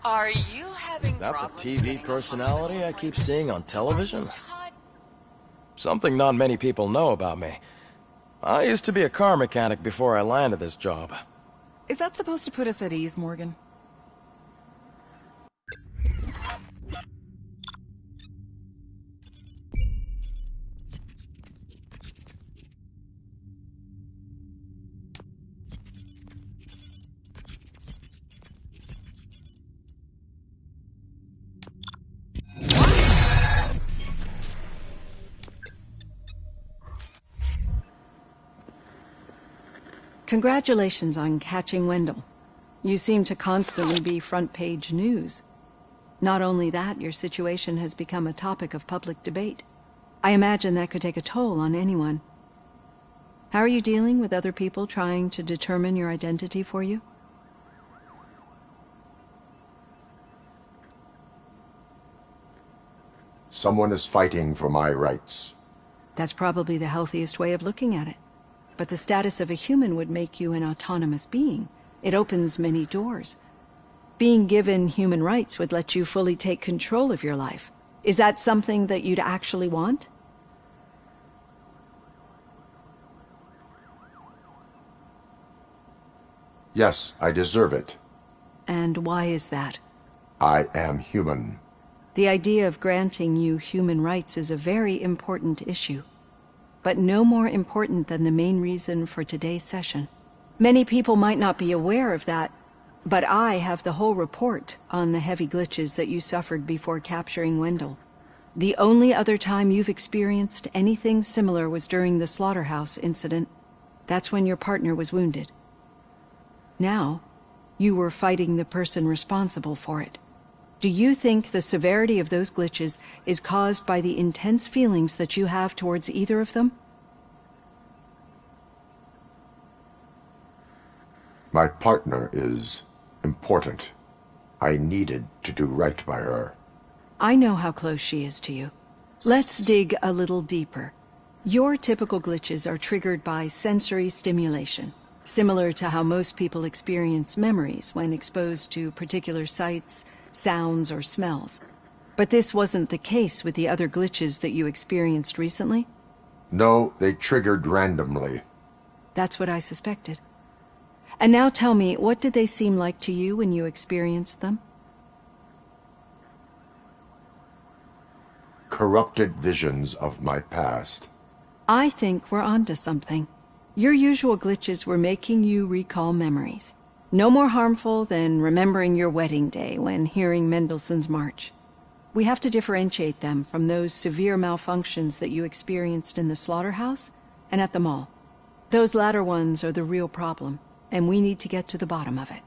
Are you having Is that the problems TV personality I keep seeing on television? Something not many people know about me. I used to be a car mechanic before I landed this job. Is that supposed to put us at ease, Morgan? Congratulations on catching Wendell. You seem to constantly be front-page news. Not only that, your situation has become a topic of public debate. I imagine that could take a toll on anyone. How are you dealing with other people trying to determine your identity for you? Someone is fighting for my rights. That's probably the healthiest way of looking at it. But the status of a human would make you an autonomous being. It opens many doors. Being given human rights would let you fully take control of your life. Is that something that you'd actually want? Yes, I deserve it. And why is that? I am human. The idea of granting you human rights is a very important issue, but no more important than the main reason for today's session. Many people might not be aware of that, but I have the whole report on the heavy glitches that you suffered before capturing Wendell. The only other time you've experienced anything similar was during the slaughterhouse incident. That's when your partner was wounded. Now, you were fighting the person responsible for it. Do you think the severity of those glitches is caused by the intense feelings that you have towards either of them? My partner is important. I needed to do right by her. I know how close she is to you. Let's dig a little deeper. Your typical glitches are triggered by sensory stimulation, similar to how most people experience memories when exposed to particular sights, sounds, or smells. But this wasn't the case with the other glitches that you experienced recently? No, they triggered randomly. That's what I suspected. And now tell me, what did they seem like to you when you experienced them? Corrupted visions of my past. I think we're onto something. Your usual glitches were making you recall memories. No more harmful than remembering your wedding day when hearing Mendelssohn's March. We have to differentiate them from those severe malfunctions that you experienced in the slaughterhouse and at the mall. Those latter ones are the real problem, and we need to get to the bottom of it.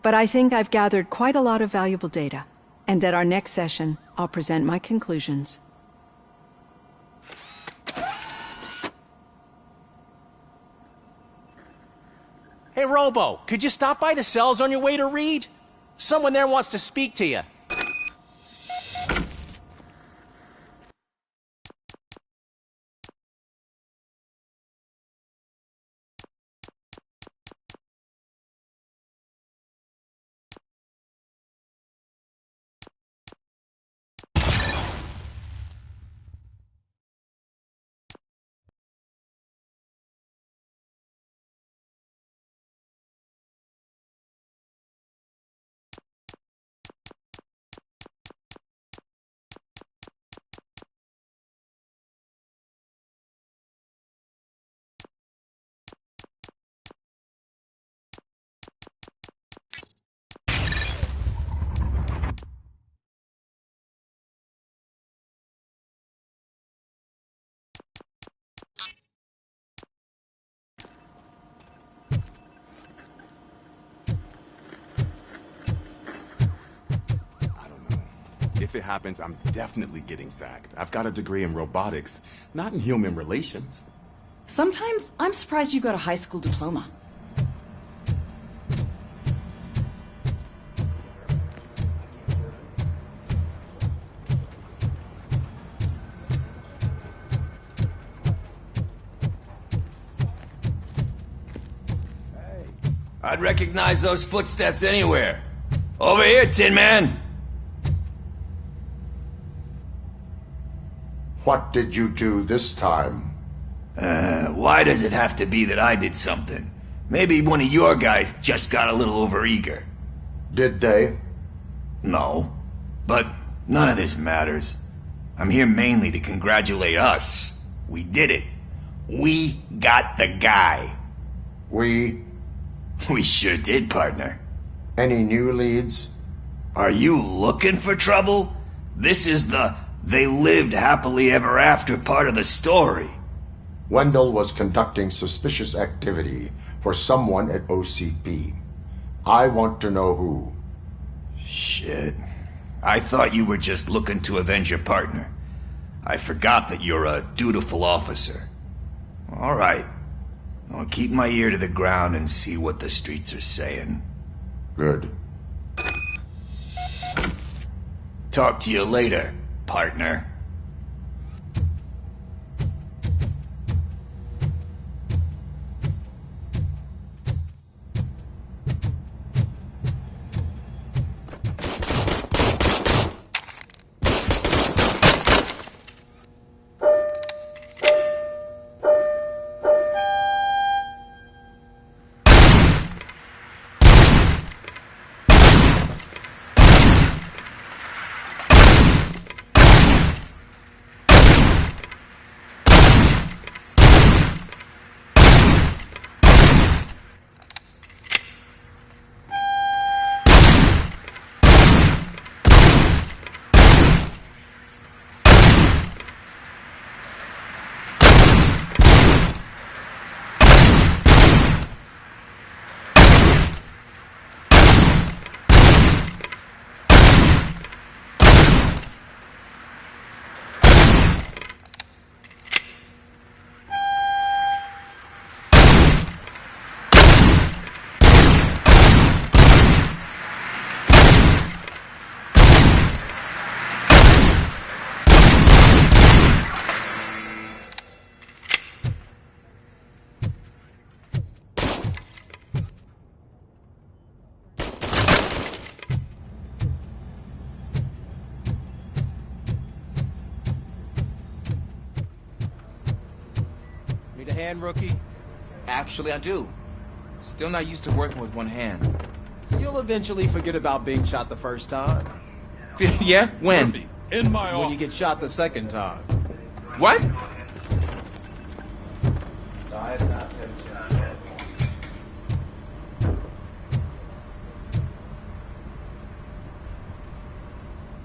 But I think I've gathered quite a lot of valuable data, and at our next session, I'll present my conclusions. Hey, Robo, could you stop by the cells on your way to Reed? Someone there wants to speak to you. If it happens, I'm definitely getting sacked. I've got a degree in robotics, not in human relations. Sometimes I'm surprised you got a high school diploma. I'd recognize those footsteps anywhere. Over here, Tin Man! What did you do this time? Why does it have to be that I did something? Maybe one of your guys just got a little overeager. Did they? No. But none of this matters. I'm here mainly to congratulate us. We did it. We got the guy. We sure did, partner. Any new leads? Are you looking for trouble? This is the "they lived happily ever after" part of the story. Wendell was conducting suspicious activity for someone at OCP. I want to know who. Shit. I thought you were just looking to avenge your partner. I forgot that you're a dutiful officer. All right. I'll keep my ear to the ground and see what the streets are saying. Good. Talk to you later, partner. hand, rookie? Actually, I do. Still not used to working with one hand. You'll eventually forget about being shot the first time. Yeah? When? Murphy, in my When you get shot the second time. What?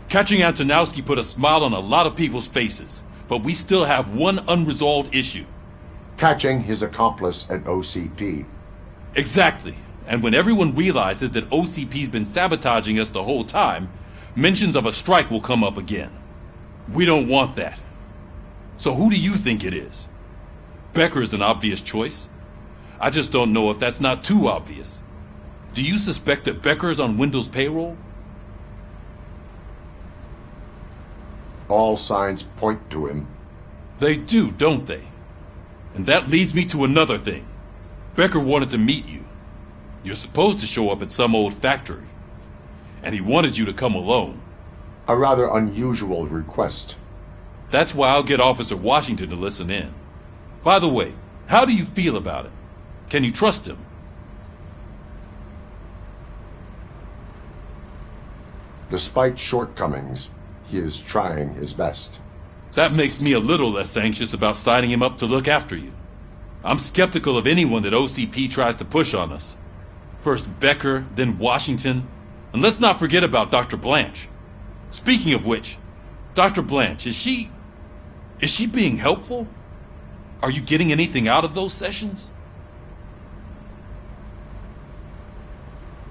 Catching Antonowski put a smile on a lot of people's faces, but we still have one unresolved issue. Catching his accomplice at OCP. Exactly. And when everyone realizes that OCP's been sabotaging us the whole time, mentions of a strike will come up again. We don't want that. So who do you think it is? Becker is an obvious choice. I just don't know if that's not too obvious. Do you suspect that Becker is on Wendell's payroll? All signs point to him. They do, don't they? And that leads me to another thing. Becker wanted to meet you. You're supposed to show up at some old factory. And he wanted you to come alone. A rather unusual request. That's why I'll get Officer Washington to listen in. By the way, how do you feel about him? Can you trust him? Despite shortcomings, he is trying his best. That makes me a little less anxious about signing him up to look after you. I'm skeptical of anyone that OCP tries to push on us. First Becker, then Washington, and let's not forget about Dr. Blanche. Speaking of which, Dr. Blanche, is she being helpful? Are you getting anything out of those sessions?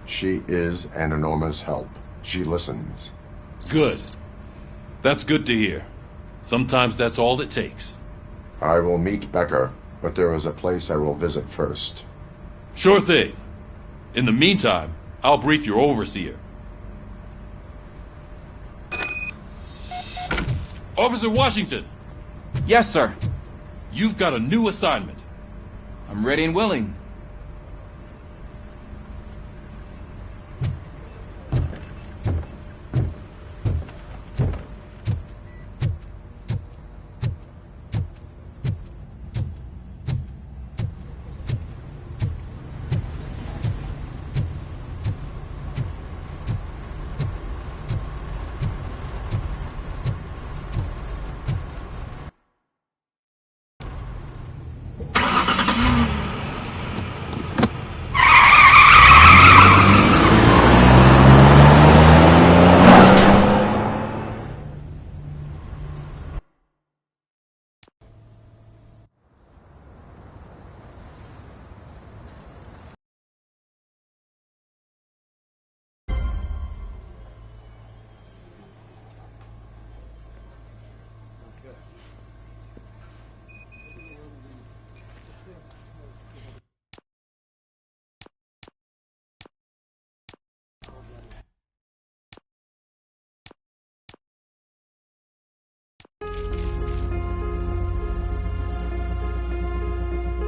She is an enormous help. She listens. Good. That's good to hear. Sometimes that's all it takes. I will meet Becker, but there is a place I will visit first. Sure thing. In the meantime, I'll brief your overseer. Officer Washington! Yes, sir. You've got a new assignment. I'm ready and willing.